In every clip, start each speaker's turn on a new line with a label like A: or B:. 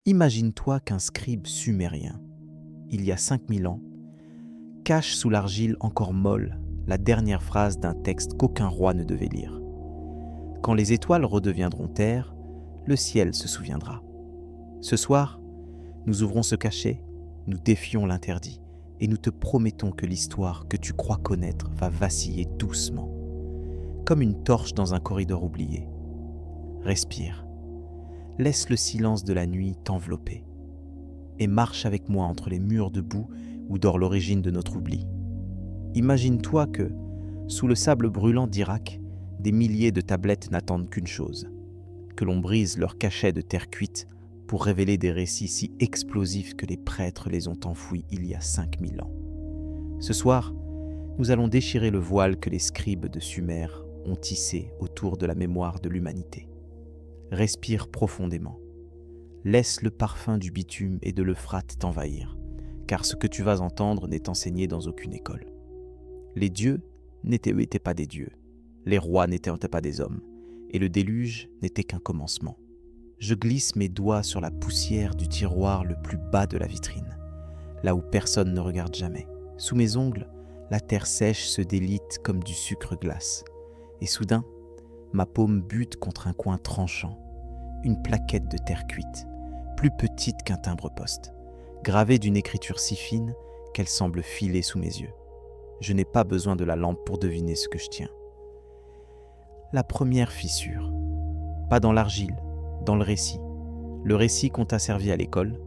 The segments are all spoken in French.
A: Imagine-toi qu'un scribe sumérien, il y a 5000 ans, cache sous l'argile encore molle la dernière phrase d'un texte qu'aucun roi ne devait lire. Quand les étoiles redeviendront terre, le ciel se souviendra. Ce soir, nous ouvrons ce cachet, nous défions l'interdit, et nous te promettons que l'histoire que tu crois connaître va vaciller doucement, comme une torche dans un corridor oublié. Respire, laisse le silence de la nuit t'envelopper, et marche avec moi entre les murs de boue où dort l'origine de notre oubli. Imagine-toi que, sous le sable brûlant d'Irak, des milliers de tablettes n'attendent qu'une chose, que l'on brise leur cachet de terre cuite pour révéler des récits si explosifs que les prêtres les ont enfouis il y a 5000 ans. Ce soir, nous allons déchirer le voile que les scribes de Sumer ont tissé autour de la mémoire de l'humanité. Respire profondément. Laisse le parfum du bitume et de l'Euphrate t'envahir, car ce que tu vas entendre n'est enseigné dans aucune école. Les dieux n'étaient pas des dieux, les rois n'étaient pas des hommes, et le déluge n'était qu'un commencement. Je glisse mes doigts sur la poussière du tiroir le plus bas de la vitrine, là où personne ne regarde jamais. Sous mes ongles, la terre sèche se délite comme du sucre glace, et soudain, ma paume bute contre un coin tranchant, une plaquette de terre cuite, plus petite qu'un timbre-poste, gravée d'une écriture si fine qu'elle semble filer sous mes yeux. Je n'ai pas besoin de la lampe pour deviner ce que je tiens. La première fissure, pas dans l'argile, dans le récit qu'on t'a servi à l'école,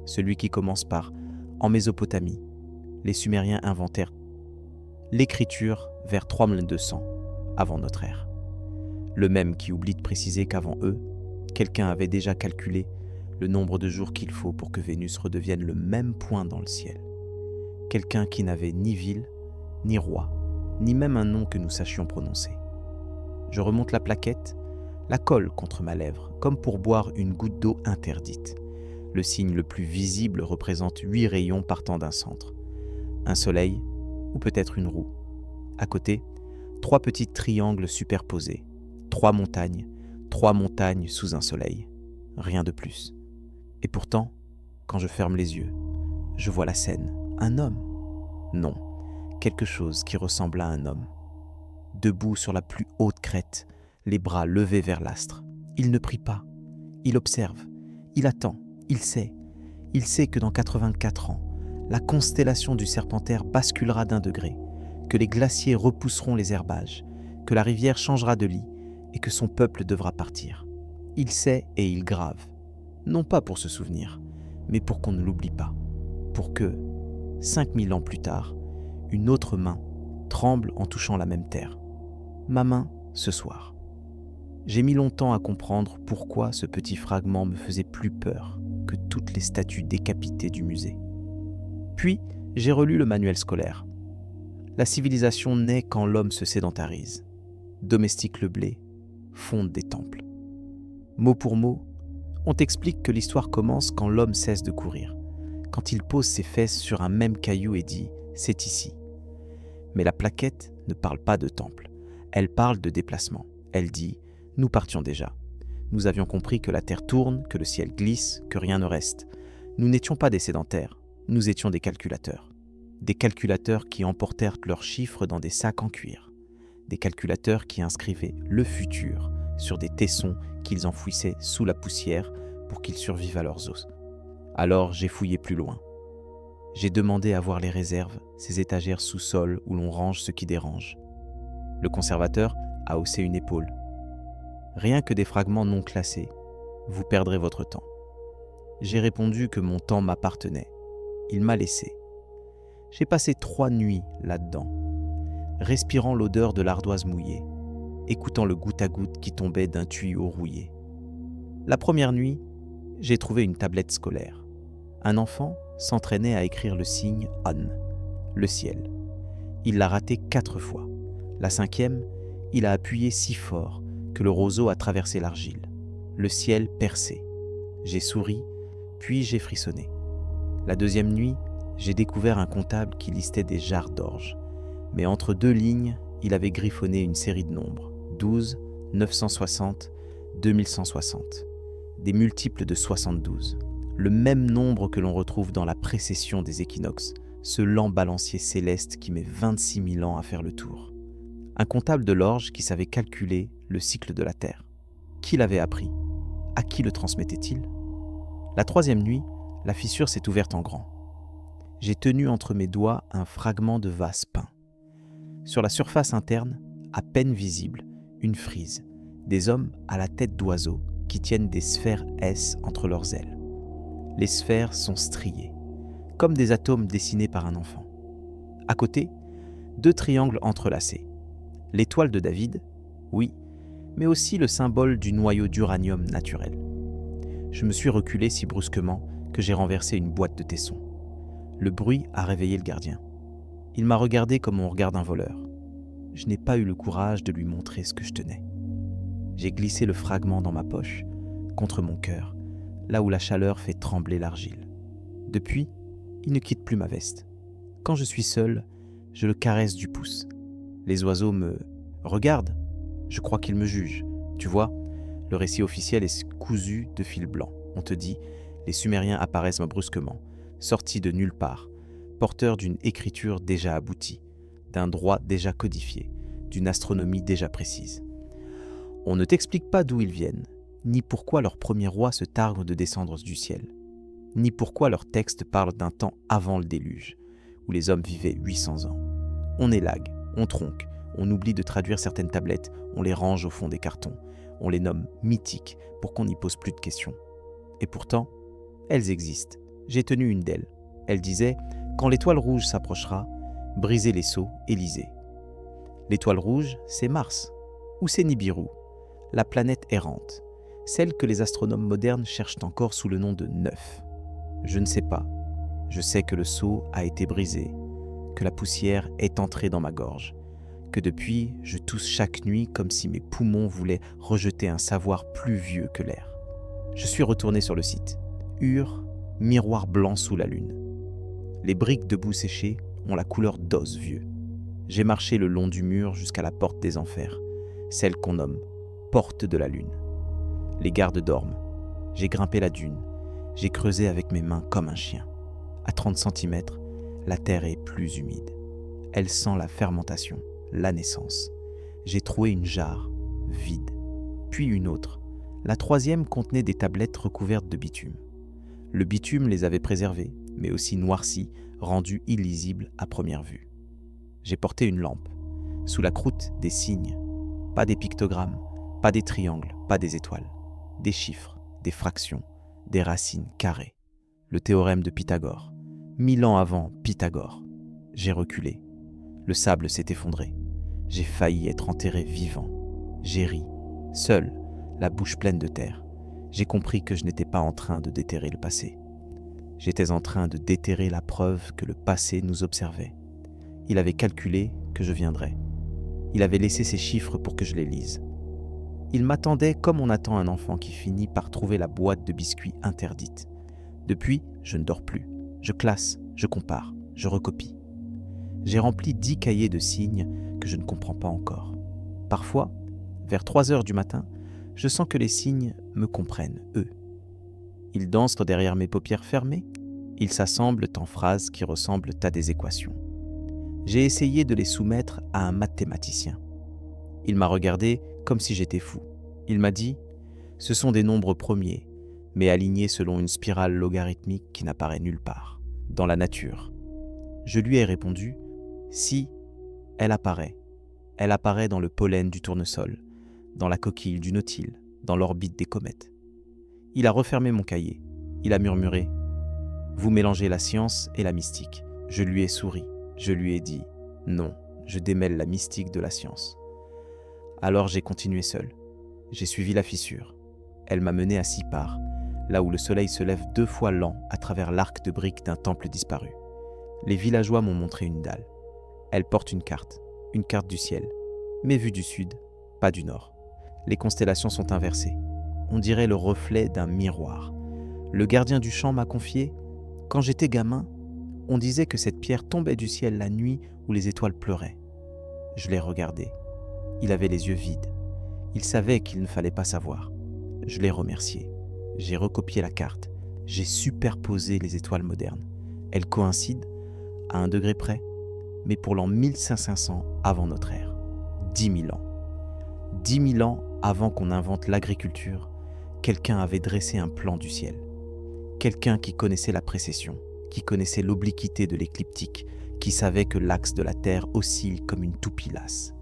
A: celui qui commence par « En Mésopotamie, les Sumériens inventèrent l'écriture vers 3200 avant notre ère ». Le même qui oublie de préciser qu'avant eux, quelqu'un avait déjà calculé le nombre de jours qu'il faut pour que Vénus redevienne le même point dans le ciel. Quelqu'un qui n'avait ni ville, ni roi, ni même un nom que nous sachions prononcer. Je remonte la plaquette, la colle contre ma lèvre, comme pour boire une goutte d'eau interdite. Le signe le plus visible représente 8 rayons partant d'un centre. Un soleil, ou peut-être une roue. À côté, 3 petits triangles superposés. 3 montagnes sous un soleil. Rien de plus. Et pourtant, quand je ferme les yeux, je vois la scène. Un homme. Non, quelque chose qui ressemble à un homme. Debout sur la plus haute crête, les bras levés vers l'astre. Il ne prie pas. Il observe. Il attend. Il sait. Il sait que dans 84 ans, la constellation du Serpentaire basculera d'1 degré, que les glaciers repousseront les herbages, que la rivière changera de lit et que son peuple devra partir. Il sait et il grave. Non pas pour se souvenir, mais pour qu'on ne l'oublie pas. Pour que, 5000 ans plus tard, une autre main tremble en touchant la même terre. Ma main, ce soir. J'ai mis longtemps à comprendre pourquoi ce petit fragment me faisait plus peur que toutes les statues décapitées du musée. Puis, j'ai relu le manuel scolaire. La civilisation naît quand l'homme se sédentarise, domestique le blé, fonde des temples. Mot pour mot, on t'explique que l'histoire commence quand l'homme cesse de courir, quand il pose ses fesses sur un même caillou et dit « c'est ici ». Mais la plaquette ne parle pas de temple, elle parle de déplacement. Elle dit « nous partions déjà ». Nous avions compris que la terre tourne, que le ciel glisse, que rien ne reste. Nous n'étions pas des sédentaires, nous étions des calculateurs. Des calculateurs qui emportèrent leurs chiffres dans des sacs en cuir. Des calculateurs qui inscrivaient le futur sur des tessons qu'ils enfouissaient sous la poussière pour qu'ils survivent à leurs os. Alors j'ai fouillé plus loin. J'ai demandé à voir les réserves, ces étagères sous-sol où l'on range ce qui dérange. Le conservateur a haussé une épaule. Rien que des fragments non classés, vous perdrez votre temps. J'ai répondu que mon temps m'appartenait. Il m'a laissé. J'ai passé 3 nuits là-dedans, respirant l'odeur de l'ardoise mouillée, écoutant le goutte à goutte qui tombait d'un tuyau rouillé. La première nuit, j'ai trouvé une tablette scolaire. Un enfant s'entraînait à écrire le signe An, le ciel. Il l'a raté 4 fois. La 5e, il a appuyé si fort que le roseau a traversé l'argile. Le ciel percé. J'ai souri, puis j'ai frissonné. La 2e nuit, j'ai découvert un comptable qui listait des jarres d'orge. Mais entre 2 lignes, il avait griffonné une série de nombres. 12, 960, 2160. Des multiples de 72. le même nombre que l'on retrouve dans la précession des équinoxes, ce lent balancier céleste qui met 26 000 ans à faire le tour. Un comptable de l'orge qui savait calculer le cycle de la Terre. Qui l'avait appris? À qui le transmettait-il? La troisième nuit, la fissure s'est ouverte en grand. J'ai tenu entre mes doigts un fragment de vase peint. Sur la surface interne, à peine visible, une frise, des hommes à la tête d'oiseaux qui tiennent des sphères S entre leurs ailes. Les sphères sont striées, comme des atomes dessinés par un enfant. À côté, 2 triangles entrelacés. L'étoile de David, oui, mais aussi le symbole du noyau d'uranium naturel. Je me suis reculé si brusquement que j'ai renversé une boîte de tessons. Le bruit a réveillé le gardien. Il m'a regardé comme on regarde un voleur. Je n'ai pas eu le courage de lui montrer ce que je tenais. J'ai glissé le fragment dans ma poche, contre mon cœur, là où la chaleur fait trembler l'argile. Depuis, il ne quitte plus ma veste. Quand je suis seul, je le caresse du pouce. Les oiseaux me regardent. Je crois qu'ils me jugent. Tu vois, le récit officiel est cousu de fil blanc. On te dit, les Sumériens apparaissent brusquement, sortis de nulle part, porteurs d'une écriture déjà aboutie, d'un droit déjà codifié, d'une astronomie déjà précise. On ne t'explique pas d'où ils viennent, ni pourquoi leurs premiers rois se targuent de descendre du ciel, ni pourquoi leurs textes parlent d'un temps avant le déluge, où les hommes vivaient 800 ans. On élague, on tronque, on oublie de traduire certaines tablettes, on les range au fond des cartons, on les nomme mythiques pour qu'on n'y pose plus de questions. Et pourtant, elles existent. J'ai tenu une d'elles. Elle disait « Quand l'étoile rouge s'approchera, brisez les seaux et lisez ». L'étoile rouge, c'est Mars, ou c'est Nibiru, la planète errante, celle que les astronomes modernes cherchent encore sous le nom de Neuf. Je ne sais pas. Je sais que le sceau a été brisé, que la poussière est entrée dans ma gorge, que depuis, je tousse chaque nuit comme si mes poumons voulaient rejeter un savoir plus vieux que l'air. Je suis retourné sur le site. Ur, miroir blanc sous la lune. Les briques de boue séchées ont la couleur d'os vieux. J'ai marché le long du mur jusqu'à la porte des enfers, celle qu'on nomme porte de la lune. Les gardes dorment. J'ai grimpé la dune. J'ai creusé avec mes mains comme un chien. À 30 cm, la terre est plus humide. Elle sent la fermentation, la naissance. J'ai trouvé une jarre, vide, puis une autre. La troisième contenait des tablettes recouvertes de bitume. Le bitume les avait préservées, mais aussi noircies, rendues illisibles à première vue. J'ai porté une lampe. Sous la croûte, des signes. Pas des pictogrammes, pas des triangles, pas des étoiles. Des chiffres, des fractions, des racines carrées. Le théorème de Pythagore. 1000 ans avant Pythagore. J'ai reculé. Le sable s'est effondré. J'ai failli être enterré vivant. J'ai ri, seul, la bouche pleine de terre. J'ai compris que je n'étais pas en train de déterrer le passé. J'étais en train de déterrer la preuve que le passé nous observait. Il avait calculé que je viendrais. Il avait laissé ses chiffres pour que je les lise. Il m'attendait comme on attend un enfant qui finit par trouver la boîte de biscuits interdite. Depuis, je ne dors plus. Je classe, je compare, je recopie. J'ai rempli 10 cahiers de signes que je ne comprends pas encore. Parfois, vers 3 heures du matin, je sens que les signes me comprennent, eux. Ils dansent derrière mes paupières fermées. Ils s'assemblent en phrases qui ressemblent à des équations. J'ai essayé de les soumettre à un mathématicien. Il m'a regardé comme si j'étais fou. Il m'a dit « Ce sont des nombres premiers, mais alignés selon une spirale logarithmique qui n'apparaît nulle part, dans la nature. » Je lui ai répondu « Si, elle apparaît. Elle apparaît dans le pollen du tournesol, dans la coquille du nautile, dans l'orbite des comètes. » Il a refermé mon cahier. Il a murmuré « Vous mélangez la science et la mystique. » Je lui ai souri. Je lui ai dit « Non, je démêle la mystique de la science. » Alors j'ai continué seul. J'ai suivi la fissure. Elle m'a mené à 6 parts, là où le soleil se lève 2 fois lent à travers l'arc de briques d'un temple disparu. Les villageois m'ont montré une dalle. Elle porte une carte du ciel, mais vue du sud, pas du nord. Les constellations sont inversées. On dirait le reflet d'un miroir. Le gardien du champ m'a confié « Quand j'étais gamin, on disait que cette pierre tombait du ciel la nuit où les étoiles pleuraient. » Je l'ai regardé. Il avait les yeux vides. Il savait qu'il ne fallait pas savoir. Je l'ai remercié. J'ai recopié la carte, J'ai superposé les étoiles modernes. Elles coïncident à 1 degré près, mais pour l'an 1500 avant notre ère. 10 000 ans. 10 000 ans avant qu'on invente l'agriculture, quelqu'un avait dressé un plan du ciel. Quelqu'un qui connaissait la précession, qui connaissait l'obliquité de l'écliptique, qui savait que l'axe de la Terre oscille comme une toupie lasse.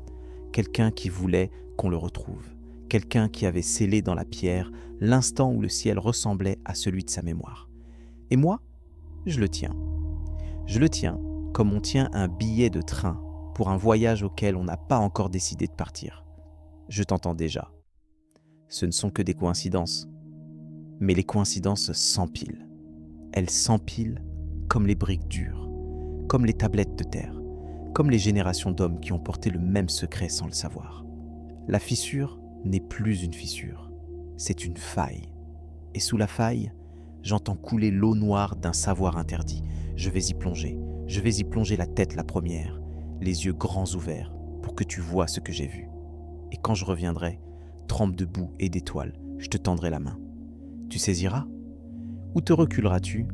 A: Quelqu'un qui voulait qu'on le retrouve. Quelqu'un qui avait scellé dans la pierre l'instant où le ciel ressemblait à celui de sa mémoire. Et moi, je le tiens. Je le tiens comme on tient un billet de train pour un voyage auquel on n'a pas encore décidé de partir. Je t'entends déjà. Ce ne sont que des coïncidences. Mais les coïncidences s'empilent. Elles s'empilent comme les briques dures, comme les tablettes de terre, comme les générations d'hommes qui ont porté le même secret sans le savoir. La fissure n'est plus une fissure, c'est une faille. Et sous la faille, j'entends couler l'eau noire d'un savoir interdit. Je vais y plonger la tête la première, les yeux grands ouverts, pour que tu vois ce que j'ai vu. Et quand je reviendrai, trempe de boue et d'étoiles, je te tendrai la main. Tu saisiras? Ou te reculeras-tu,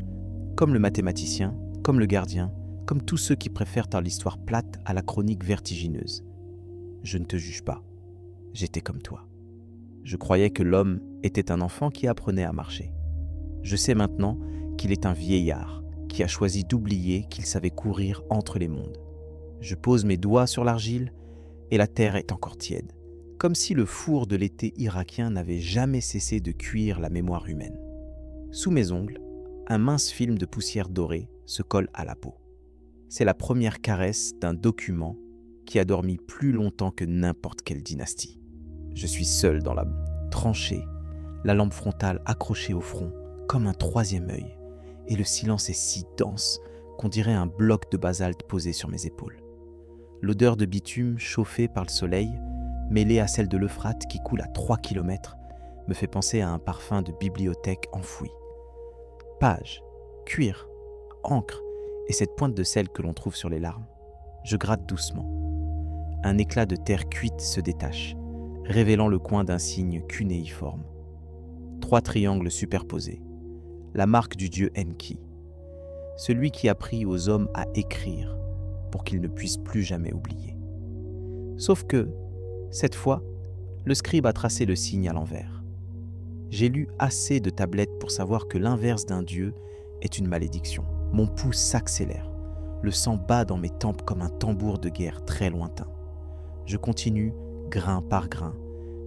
A: comme le mathématicien, comme le gardien, comme tous ceux qui préfèrent l'histoire plate à la chronique vertigineuse? Je ne te juge pas. J'étais comme toi. Je croyais que l'homme était un enfant qui apprenait à marcher. Je sais maintenant qu'il est un vieillard qui a choisi d'oublier qu'il savait courir entre les mondes. Je pose mes doigts sur l'argile et la terre est encore tiède, comme si le four de l'été irakien n'avait jamais cessé de cuire la mémoire humaine. Sous mes ongles, un mince film de poussière dorée se colle à la peau. C'est la première caresse d'un document qui a dormi plus longtemps que n'importe quelle dynastie. Je suis seul dans la tranchée, la lampe frontale accrochée au front comme un troisième œil, et le silence est si dense qu'on dirait un bloc de basalte posé sur mes épaules. L'odeur de bitume chauffé par le soleil, mêlée à celle de l'Euphrate qui coule à 3 km, me fait penser à un parfum de bibliothèque enfoui. Pages, cuir, encre et cette pointe de sel que l'on trouve sur les larmes. Je gratte doucement. Un éclat de terre cuite se détache, révélant le coin d'un signe cunéiforme. 3 triangles superposés. La marque du dieu Enki. Celui qui a appris aux hommes à écrire pour qu'ils ne puissent plus jamais oublier. Sauf que, cette fois, le scribe a tracé le signe à l'envers. J'ai lu assez de tablettes pour savoir que l'inverse d'un dieu est une malédiction. Mon pouls s'accélère. Le sang bat dans mes tempes comme un tambour de guerre très lointain. Je continue, grain par grain,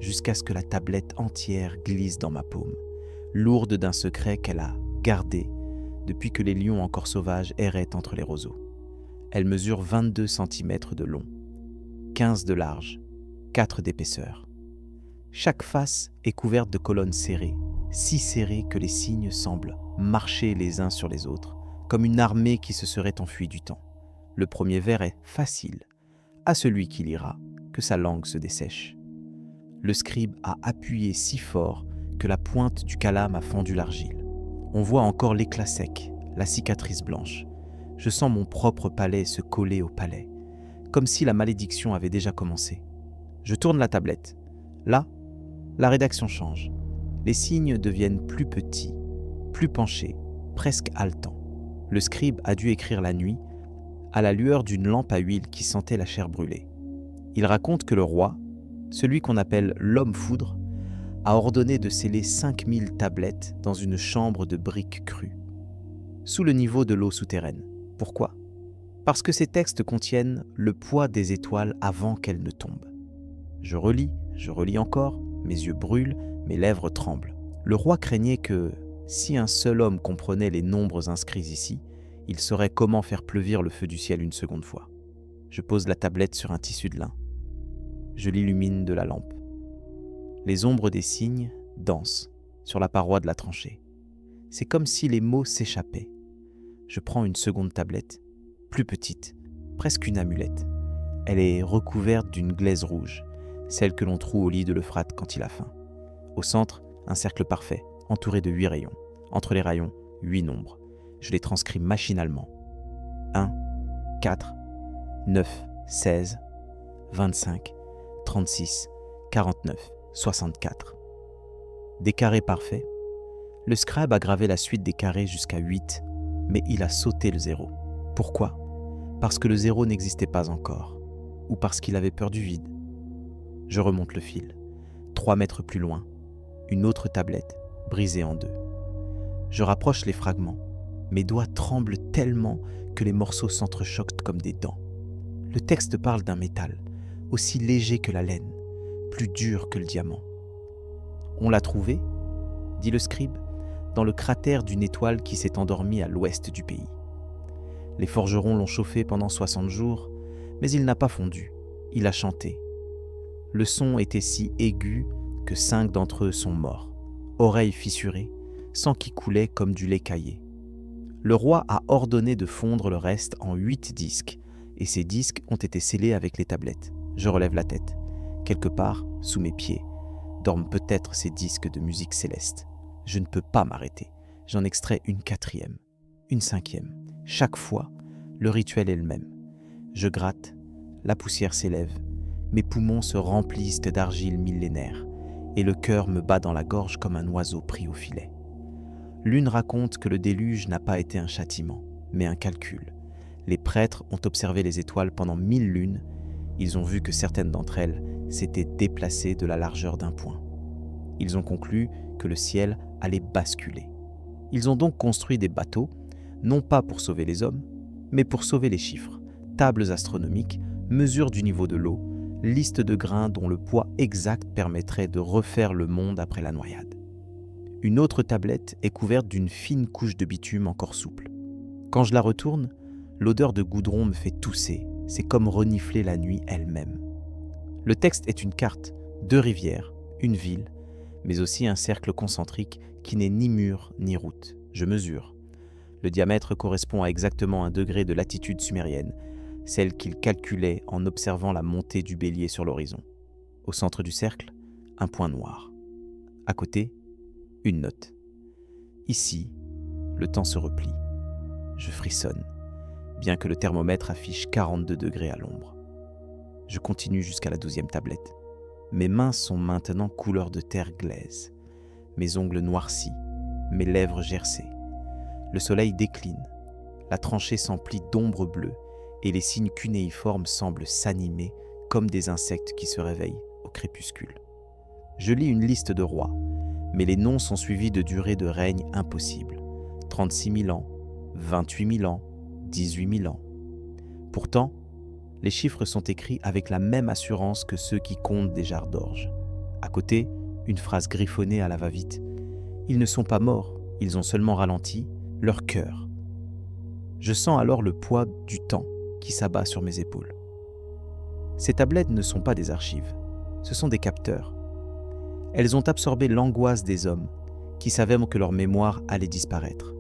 A: jusqu'à ce que la tablette entière glisse dans ma paume, lourde d'un secret qu'elle a gardé depuis que les lions encore sauvages erraient entre les roseaux. Elle mesure 22 cm de long, 15 de large, 4 d'épaisseur. Chaque face est couverte de colonnes serrées, si serrées que les signes semblent marcher les uns sur les autres, comme une armée qui se serait enfuie du temps. Le premier vers est facile, à celui qui lira, que sa langue se dessèche. Le scribe a appuyé si fort que la pointe du calame a fendu l'argile. On voit encore l'éclat sec, la cicatrice blanche. Je sens mon propre palais se coller au palais, comme si la malédiction avait déjà commencé. Je tourne la tablette. Là, la rédaction change. Les signes deviennent plus petits, plus penchés, presque haletants. Le scribe a dû écrire la nuit, à la lueur d'une lampe à huile qui sentait la chair brûlée. Il raconte que le roi, celui qu'on appelle l'homme foudre, a ordonné de sceller 5000 tablettes dans une chambre de briques crues, sous le niveau de l'eau souterraine. Pourquoi ? Parce que ces textes contiennent le poids des étoiles avant qu'elles ne tombent. Je relis encore, mes yeux brûlent, mes lèvres tremblent. Le roi craignait que, si un seul homme comprenait les nombres inscrits ici, il saurait comment faire pleuvoir le feu du ciel une seconde fois. Je pose la tablette sur un tissu de lin. Je l'illumine de la lampe. Les ombres des signes dansent sur la paroi de la tranchée. C'est comme si les mots s'échappaient. Je prends une seconde tablette, plus petite, presque une amulette. Elle est recouverte d'une glaise rouge, celle que l'on trouve au lit de l'Euphrate quand il a faim. Au centre, un cercle parfait, entouré de 8 rayons. Entre les rayons, 8 nombres. Je les transcris machinalement. 1, 4, 9, 16, 25, 36, 49, 64. Des carrés parfaits, Le scribe a gravé la suite des carrés jusqu'à 8, mais il a sauté le 0. Pourquoi ? Parce que le 0 n'existait pas encore, ou parce qu'il avait peur du vide. Je remonte le fil. 3 mètres plus loin, une autre tablette, brisée en 2. Je rapproche les fragments. Mes doigts tremblent tellement que les morceaux s'entrechoquent comme des dents. Le texte parle d'un métal, aussi léger que la laine, plus dur que le diamant. « On l'a trouvé ?» dit le scribe, dans le cratère d'une étoile qui s'est endormie à l'ouest du pays. Les forgerons l'ont chauffé pendant 60 jours, mais il n'a pas fondu, il a chanté. Le son était si aigu que 5 d'entre eux sont morts, oreilles fissurées, sang qui coulait comme du lait caillé. Le roi a ordonné de fondre le reste en 8 disques, et ces disques ont été scellés avec les tablettes. Je relève la tête. Quelque part, sous mes pieds, dorment peut-être ces disques de musique céleste. Je ne peux pas m'arrêter. J'en extrais une 4e, une 5e. Chaque fois, le rituel est le même. Je gratte, la poussière s'élève, mes poumons se remplissent d'argile millénaire, et le cœur me bat dans la gorge comme un oiseau pris au filet. L'une raconte que le déluge n'a pas été un châtiment, mais un calcul. Les prêtres ont observé les étoiles pendant 1000 lunes. Ils ont vu que certaines d'entre elles s'étaient déplacées de la largeur d'un point. Ils ont conclu que le ciel allait basculer. Ils ont donc construit des bateaux, non pas pour sauver les hommes, mais pour sauver les chiffres, tables astronomiques, mesures du niveau de l'eau, liste de grains dont le poids exact permettrait de refaire le monde après la noyade. Une autre tablette est couverte d'une fine couche de bitume encore souple. Quand je la retourne, l'odeur de goudron me fait tousser, c'est comme renifler la nuit elle-même. Le texte est une carte, 2 rivières, une ville, mais aussi un cercle concentrique qui n'est ni mur ni route. Je mesure. Le diamètre correspond à exactement 1 degré de latitude sumérienne, celle qu'il calculait en observant la montée du bélier sur l'horizon. Au centre du cercle, un point noir. À côté, une note. Ici, le temps se replie. Je frissonne, bien que le thermomètre affiche 42 degrés à l'ombre. Je continue jusqu'à la 12e tablette. Mes mains sont maintenant couleur de terre glaise, mes ongles noircis, mes lèvres gercées. Le soleil décline, la tranchée s'emplit d'ombres bleues et les signes cunéiformes semblent s'animer comme des insectes qui se réveillent au crépuscule. Je lis une liste de rois, mais les noms sont suivis de durées de règne impossibles. 36 000 ans, 28 000 ans, 18 000 ans. Pourtant, les chiffres sont écrits avec la même assurance que ceux qui comptent des jarres d'orge. À côté, une phrase griffonnée à la va-vite. Ils ne sont pas morts, ils ont seulement ralenti leur cœur. Je sens alors le poids du temps qui s'abat sur mes épaules. Ces tablettes ne sont pas des archives, ce sont des capteurs. Elles ont absorbé l'angoisse des hommes qui savaient que leur mémoire allait disparaître.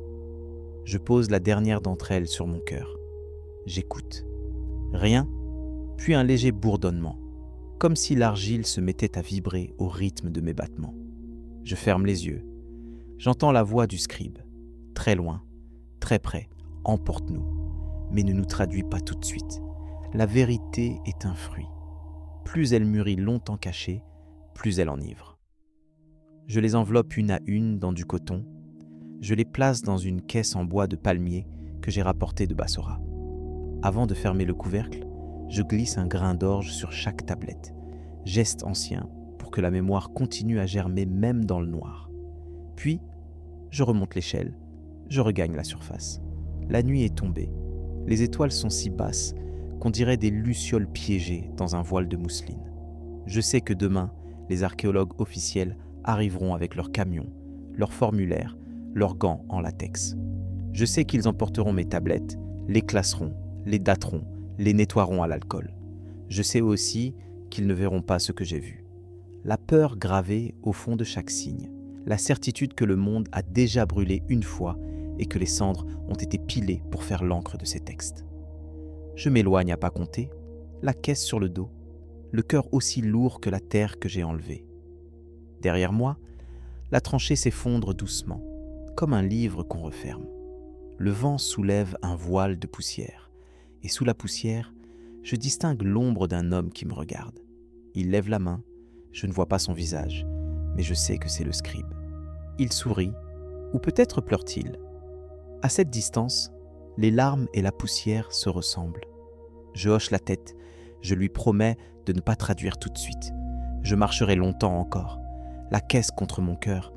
A: Je pose la dernière d'entre elles sur mon cœur. J'écoute. Rien, puis un léger bourdonnement, comme si l'argile se mettait à vibrer au rythme de mes battements. Je ferme les yeux. J'entends la voix du scribe. Très loin, très près, emporte-nous, mais ne nous traduis pas tout de suite. La vérité est un fruit. Plus elle mûrit longtemps cachée, plus elle enivre. Je les enveloppe une à une dans du coton. Je les place dans une caisse en bois de palmier que j'ai rapportée de Bassora. Avant de fermer le couvercle, je glisse un grain d'orge sur chaque tablette, geste ancien pour que la mémoire continue à germer même dans le noir. Puis, je remonte l'échelle, je regagne la surface. La nuit est tombée. Les étoiles sont si basses qu'on dirait des lucioles piégées dans un voile de mousseline. Je sais que demain, les archéologues officiels arriveront avec leurs camions, leurs formulaires, leurs gants en latex. Je sais qu'ils emporteront mes tablettes, les classeront, les dateront, les nettoieront à l'alcool. Je sais aussi qu'ils ne verront pas ce que j'ai vu. La peur gravée au fond de chaque signe, la certitude que le monde a déjà brûlé une fois et que les cendres ont été pilées pour faire l'encre de ces textes. Je m'éloigne à pas compter, la caisse sur le dos, le cœur aussi lourd que la terre que j'ai enlevée. Derrière moi, la tranchée s'effondre doucement, comme un livre qu'on referme. Le vent soulève un voile de poussière, et sous la poussière, je distingue l'ombre d'un homme qui me regarde. Il lève la main, je ne vois pas son visage, mais je sais que c'est le scribe. Il sourit, Ou peut-être pleure-t-il. À cette distance, les larmes et la poussière se ressemblent. Je hoche la tête, je lui promets de ne pas traduire tout de suite. Je marcherai longtemps encore, la caisse contre mon cœur,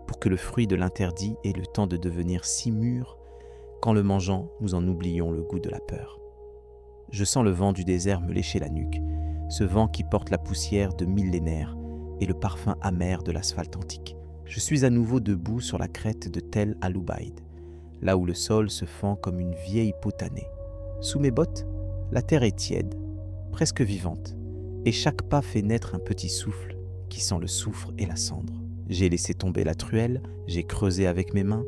A: pour que le fruit de l'interdit ait le temps de devenir si mûr qu'en le mangeant, nous en oublions le goût de la peur. Je sens le vent du désert me lécher la nuque, ce vent qui porte la poussière de millénaires et le parfum amer de l'asphalte antique. Je suis à nouveau debout sur la crête de Tel Al-Ubaid, là où le sol se fend comme une vieille peau tannée. Sous mes bottes, la terre est tiède, presque vivante, et chaque pas fait naître un petit souffle qui sent le soufre et la cendre. J'ai laissé tomber la truelle, j'ai creusé avec mes mains,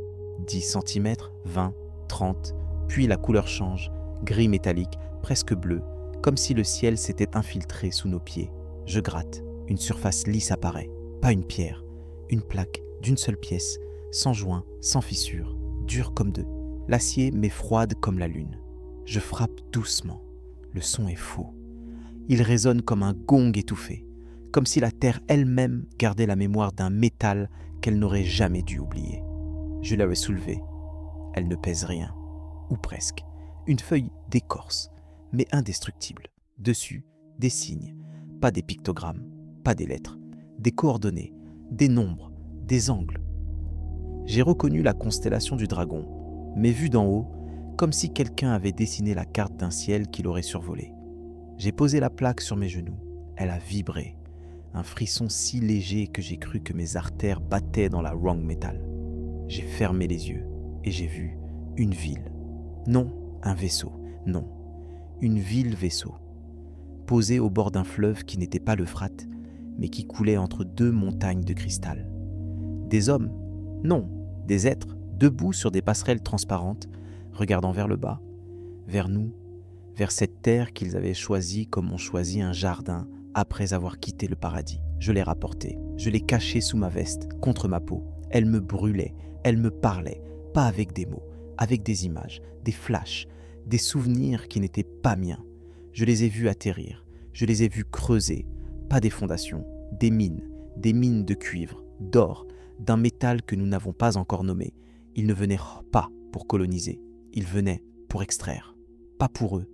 A: 10 cm, 20, 30, puis la couleur change, gris métallique, presque bleu, comme si le ciel s'était infiltré sous nos pieds. Je gratte, une surface lisse apparaît, pas une pierre, une plaque d'une seule pièce, sans joint, sans fissure, dure comme deux. L'acier m'est froide comme la lune. Je frappe doucement. Le son est faux. Il résonne comme un gong étouffé, comme si la terre elle-même gardait la mémoire d'un métal qu'elle n'aurait jamais dû oublier. Je l'avais soulevée. Elle ne pèse rien, ou presque. Une feuille d'écorce, mais indestructible. Dessus, des signes, pas des pictogrammes, pas des lettres, des coordonnées, des nombres, des angles. J'ai reconnu la constellation du dragon, mais vue d'en haut, comme si quelqu'un avait dessiné la carte d'un ciel qui l'aurait survolé. J'ai posé la plaque sur mes genoux. Elle a vibré, un frisson si léger que j'ai cru que mes artères battaient dans la wrong metal. J'ai fermé les yeux et j'ai vu une ville. Non, un vaisseau, non, une ville-vaisseau, posée au bord d'un fleuve qui n'était pas l'Euphrate, mais qui coulait entre deux montagnes de cristal. Des hommes, non, des êtres, debout sur des passerelles transparentes, regardant vers le bas, vers nous, vers cette terre qu'ils avaient choisie comme on choisit un jardin après avoir quitté le paradis. Je l'ai rapportée, je l'ai cachée sous ma veste, contre ma peau. Elle me brûlait, elle me parlait, pas avec des mots, avec des images, des flashs, des souvenirs qui n'étaient pas miens. Je les ai vus atterrir, je les ai vus creuser, pas des fondations, des mines de cuivre, d'or, d'un métal que nous n'avons pas encore nommé. Ils ne venaient pas pour coloniser, ils venaient pour extraire. Pas pour eux,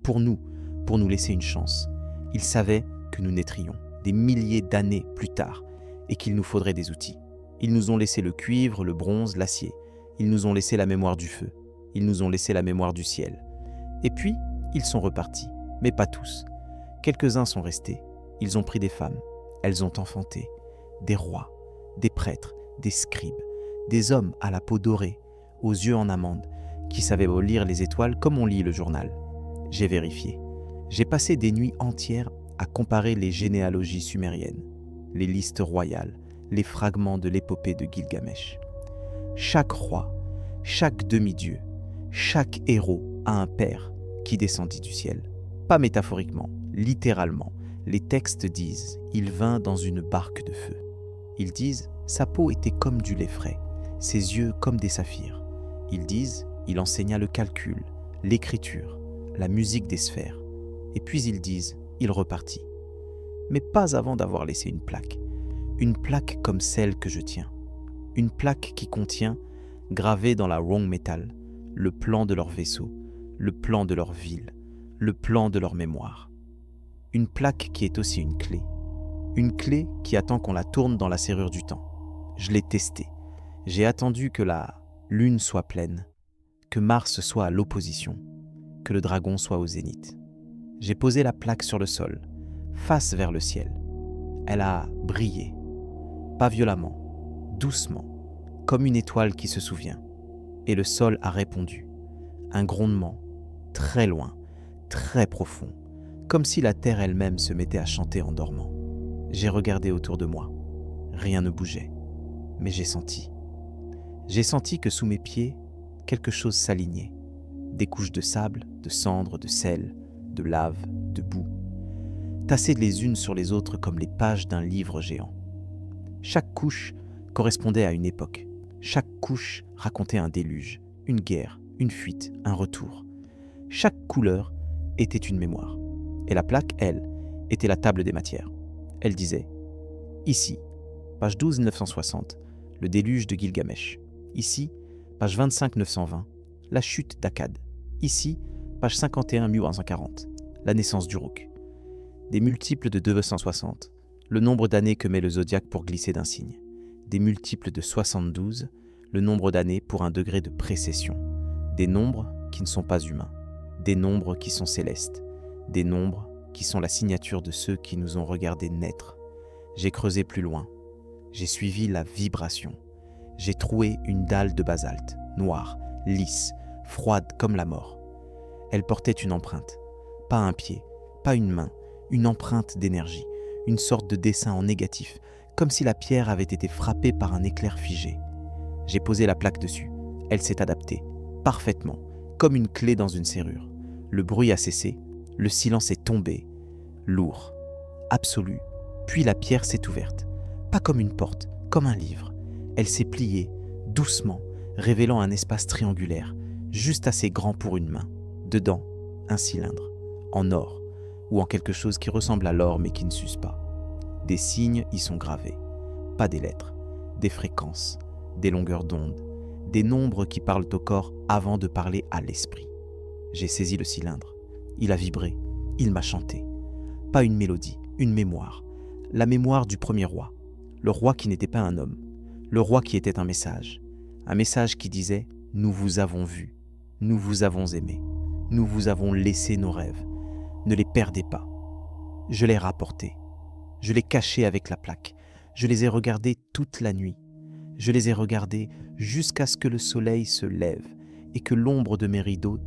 A: pour nous laisser une chance. Ils savaient que nous naîtrions des milliers d'années plus tard et qu'il nous faudrait des outils. Ils nous ont laissé le cuivre, le bronze, l'acier. Ils nous ont laissé la mémoire du feu. Ils nous ont laissé la mémoire du ciel. Et puis, ils sont repartis, mais pas tous. Quelques-uns sont restés. Ils ont pris des femmes. Elles ont enfanté. Des rois, des prêtres, des scribes, des hommes à la peau dorée, aux yeux en amande, qui savaient lire les étoiles comme on lit le journal. J'ai vérifié. J'ai passé des nuits entières à comparer les généalogies sumériennes, les listes royales, les fragments de l'épopée de Gilgamesh. Chaque roi, chaque demi-dieu, chaque héros a un père qui descendit du ciel. Pas métaphoriquement, littéralement. Les textes disent « Il vint dans une barque de feu ». Ils disent « Sa peau était comme du lait frais, ses yeux comme des saphirs ». Ils disent « Il enseigna le calcul, l'écriture, la musique des sphères ». Et puis ils disent « Il repartit ». Mais pas avant d'avoir laissé une plaque comme celle que je tiens. Une plaque qui contient, gravé dans la wrong metal, le plan de leur vaisseau, le plan de leur ville, le plan de leur mémoire. Une plaque qui est aussi une clé qui attend qu'on la tourne dans la serrure du temps. Je l'ai testée. J'ai attendu que la lune soit pleine, que Mars soit à l'opposition, que le dragon soit au zénith. J'ai posé la plaque sur le sol, face vers le ciel. Elle a brillé, pas violemment, doucement, comme une étoile qui se souvient. Et le sol a répondu. Un grondement, très loin, très profond, comme si la terre elle-même se mettait à chanter en dormant. J'ai regardé autour de moi. Rien ne bougeait. Mais j'ai senti. J'ai senti que sous mes pieds, quelque chose s'alignait. Des couches de sable, de cendres, de sel, de lave, de boue, tassées les unes sur les autres comme les pages d'un livre géant. Chaque couche correspondait à une époque. Chaque couche racontait un déluge, une guerre, une fuite, un retour. Chaque couleur était une mémoire. Et la plaque, elle, était la table des matières. Elle disait « Ici, page 12 960, le déluge de Gilgamesh. Ici, page 25 920, la chute d'Akkad. Ici, page 51 1140, la naissance d'Uruk. Des multiples de 260, le nombre d'années que met le zodiaque pour glisser d'un signe. Des multiples de 72, le nombre d'années pour un degré de précession. Des nombres qui ne sont pas humains. Des nombres qui sont célestes. Des nombres qui sont la signature de ceux qui nous ont regardés naître. J'ai creusé plus loin. J'ai suivi la vibration. J'ai troué une dalle de basalte, noire, lisse, froide comme la mort. Elle portait une empreinte. Pas un pied, pas une main, une empreinte d'énergie, une sorte de dessin en négatif, comme si la pierre avait été frappée par un éclair figé. J'ai posé la plaque dessus. Elle s'est adaptée, parfaitement, comme une clé dans une serrure. Le bruit a cessé, le silence est tombé, lourd, absolu. Puis la pierre s'est ouverte, pas comme une porte, comme un livre. Elle s'est pliée, doucement, révélant un espace triangulaire, juste assez grand pour une main. Dedans, un cylindre, en or, ou en quelque chose qui ressemble à l'or mais qui ne s'use pas. Des signes y sont gravés, pas des lettres, des fréquences, des longueurs d'onde, des nombres qui parlent au corps avant de parler à l'esprit. J'ai saisi le cylindre, il a vibré, il m'a chanté. Pas une mélodie, une mémoire, la mémoire du premier roi, le roi qui n'était pas un homme, le roi qui était un message qui disait « Nous vous avons vu, nous vous avons aimé, nous vous avons laissé nos rêves, ne les perdez pas. » Je l'ai rapporté, je l'ai caché avec la plaque, je les ai regardés toute la nuit, je les ai regardés jusqu'à ce que le soleil se lève et que l'ombre de mes rideaux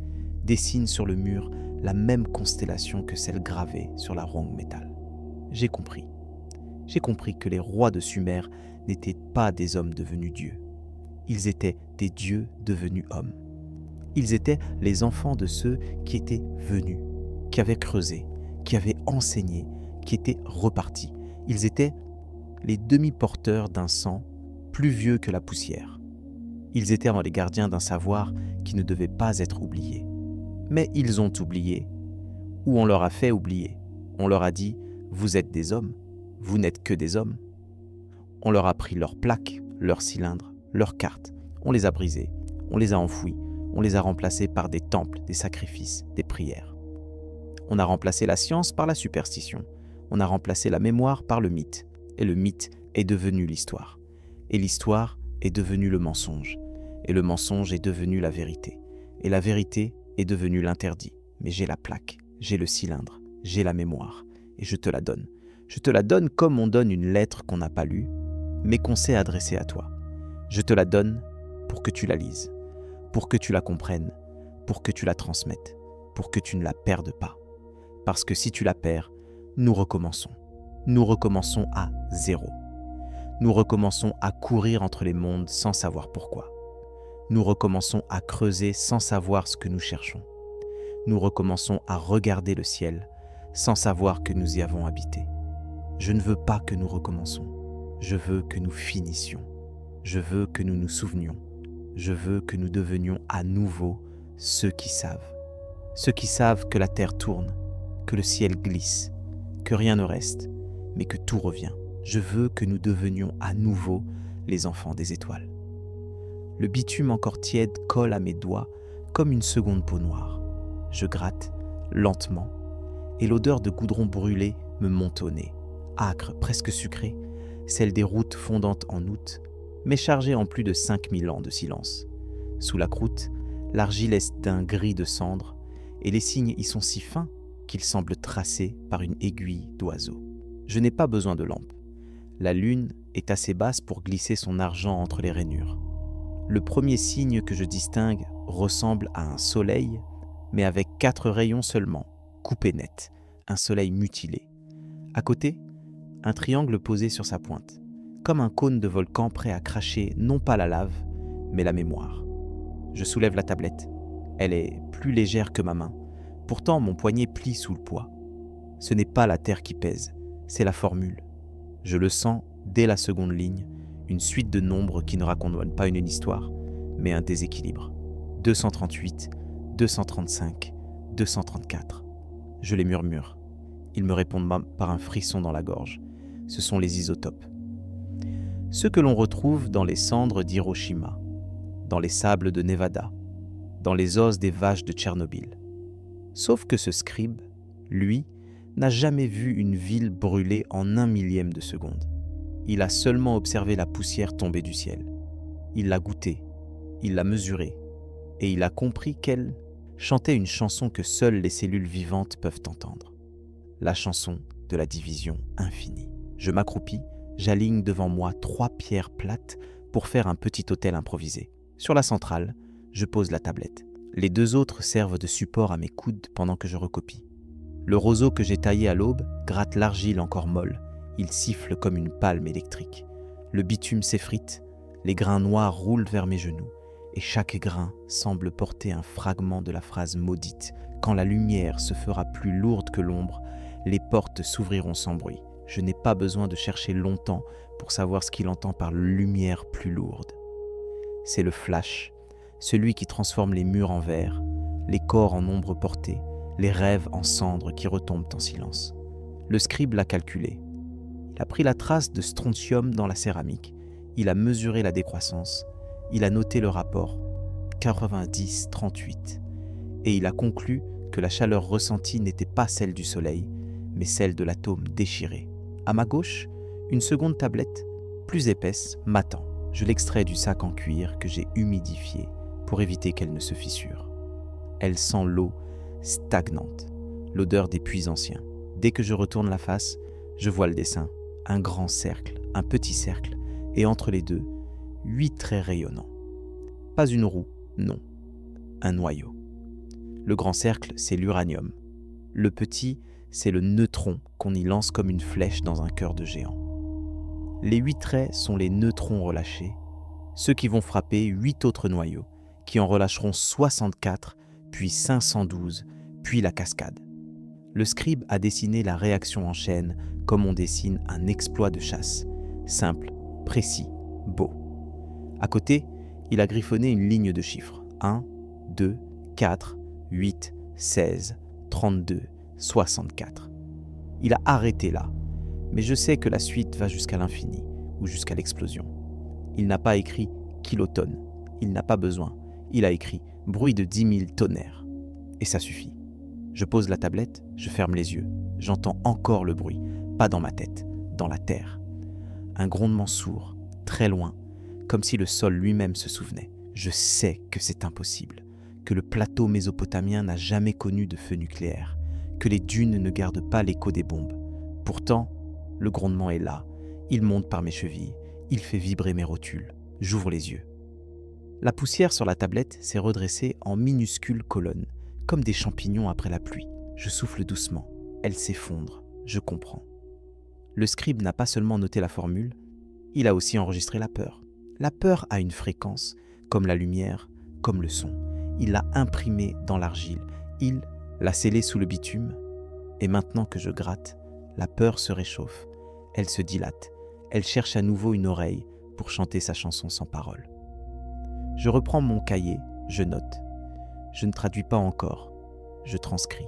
A: dessine sur le mur la même constellation que celle gravée sur la ronde métal. J'ai compris que les rois de Sumer n'étaient pas des hommes devenus dieux. Ils étaient des dieux devenus hommes. Ils étaient les enfants de ceux qui étaient venus, qui avaient creusé, qui avaient enseigné, qui étaient repartis. Ils étaient les demi-porteurs d'un sang plus vieux que la poussière. Ils étaient les gardiens d'un savoir qui ne devait pas être oublié. Mais ils ont oublié, ou on leur a fait oublier. On leur a dit « Vous êtes des hommes, vous n'êtes que des hommes ». On leur a pris leurs plaques, leurs cylindres, leurs cartes. On les a brisées, on les a enfouies, on les a remplacées par des temples, des sacrifices, des prières. On a remplacé la science par la superstition. On a remplacé la mémoire par le mythe. Et le mythe est devenu l'histoire. Et l'histoire est devenue le mensonge. Et le mensonge est devenu la vérité. Et la vérité est devenue l'interdit. Mais j'ai la plaque, j'ai le cylindre, j'ai la mémoire. Et je te la donne. Je te la donne comme on donne une lettre qu'on n'a pas lue, mais qu'on sait adresser à toi. Je te la donne pour que tu la lises, pour que tu la comprennes, pour que tu la transmettes, pour que tu ne la perdes pas. Parce que si tu la perds, nous recommençons. Nous recommençons à zéro. Nous recommençons à courir entre les mondes sans savoir pourquoi. Nous recommençons à creuser sans savoir ce que nous cherchons. Nous recommençons à regarder le ciel sans savoir que nous y avons habité. Je ne veux pas que nous recommençons. Je veux que nous finissions. Je veux que nous nous souvenions. Je veux que nous devenions à nouveau ceux qui savent. Ceux qui savent que la terre tourne, que le ciel glisse, que rien ne reste, mais que tout revient. Je veux que nous devenions à nouveau les enfants des étoiles. Le bitume encore tiède colle à mes doigts comme une seconde peau noire. Je gratte, lentement, et l'odeur de goudron brûlé me monte au nez, âcre, presque sucrée, celle des routes fondantes en août, mais chargée en plus de 5000 ans de silence. Sous la croûte, l'argile est d'un gris de cendre, et les signes y sont si fins qu'ils semblent tracés par une aiguille d'oiseau. Je n'ai pas besoin de lampe. La lune est assez basse pour glisser son argent entre les rainures. Le premier signe que je distingue ressemble à un soleil, mais avec 4 rayons seulement, coupés net, un soleil mutilé. À côté, un triangle posé sur sa pointe, comme un cône de volcan prêt à cracher non pas la lave, mais la mémoire. Je soulève la tablette. Elle est plus légère que ma main. Pourtant, mon poignet plie sous le poids. Ce n'est pas la terre qui pèse, c'est la formule. Je le sens dès la seconde ligne, une suite de nombres qui ne racontent pas une histoire, mais un déséquilibre. 238, 235, 234. Je les murmure. Ils me répondent par un frisson dans la gorge. Ce sont les isotopes. Ceux que l'on retrouve dans les cendres d'Hiroshima. dans les sables de Nevada, dans les os des vaches de Tchernobyl. Sauf que ce scribe, lui, n'a jamais vu une ville brûler en 1/1000 de seconde. Il a seulement observé la poussière tomber du ciel. Il l'a goûtée, il l'a mesurée, et il a compris qu'elle chantait une chanson que seules les cellules vivantes peuvent entendre. La chanson de la division infinie. Je m'accroupis, j'aligne devant moi 3 pierres plates pour faire un petit autel improvisé. Sur la centrale, je pose la tablette. Les 2 autres servent de support à mes coudes pendant que je recopie. Le roseau que j'ai taillé à l'aube gratte l'argile encore molle. Il siffle comme une palme électrique. Le bitume s'effrite, les grains noirs roulent vers mes genoux, et chaque grain semble porter un fragment de la phrase maudite. Quand la lumière se fera plus lourde que l'ombre, les portes s'ouvriront sans bruit. Je n'ai pas besoin de chercher longtemps pour savoir ce qu'il entend par lumière plus lourde. C'est le flash, celui qui transforme les murs en verre, les corps en ombre portée, les rêves en cendres qui retombent en silence. Le scribe l'a calculé. Il a pris la trace de strontium dans la céramique, il a mesuré la décroissance, il a noté le rapport 90-38 et il a conclu que la chaleur ressentie n'était pas celle du soleil, mais celle de l'atome déchiré. À ma gauche, une seconde tablette, plus épaisse, m'attend. Je l'extrais du sac en cuir que j'ai humidifié pour éviter qu'elle ne se fissure. Elle sent l'eau stagnante, l'odeur des puits anciens. Dès que je retourne la face, je vois le dessin, un grand cercle, un petit cercle, et entre les deux, 8 traits rayonnants. Pas une roue, non, un noyau. Le grand cercle, c'est l'uranium. Le petit, c'est le neutron qu'on y lance comme une flèche dans un cœur de géant. Les 8 traits sont les neutrons relâchés, ceux qui vont frapper 8 autres noyaux, qui en relâcheront 64, puis 512, puis la cascade. Le scribe a dessiné la réaction en chaîne comme on dessine un exploit de chasse, simple, précis, beau. À côté, il a griffonné une ligne de chiffres. 1, 2, 4, 8, 16, 32, 64. Il a arrêté là, mais je sais que la suite va jusqu'à l'infini ou jusqu'à l'explosion. Il n'a pas écrit kilotonnes, il n'a pas besoin. Il a écrit bruit de 10 000 tonnerres. Et ça suffit. Je pose la tablette, je ferme les yeux. J'entends encore le bruit, pas dans ma tête, dans la terre. Un grondement sourd, très loin, comme si le sol lui-même se souvenait. Je sais que c'est impossible, que le plateau mésopotamien n'a jamais connu de feu nucléaire, que les dunes ne gardent pas l'écho des bombes. Pourtant, le grondement est là. Il monte par mes chevilles, il fait vibrer mes rotules. J'ouvre les yeux. La poussière sur la tablette s'est redressée en minuscules colonnes, comme des champignons après la pluie. Je souffle doucement. Elle s'effondre. Je comprends. Le scribe n'a pas seulement noté la formule, il a aussi enregistré la peur. La peur a une fréquence, comme la lumière, comme le son. Il l'a imprimée dans l'argile. Il l'a scellée sous le bitume. Et maintenant que je gratte, la peur se réchauffe. Elle se dilate. Elle cherche à nouveau une oreille pour chanter sa chanson sans parole. Je reprends mon cahier, je note. Je ne traduis pas encore, je transcris.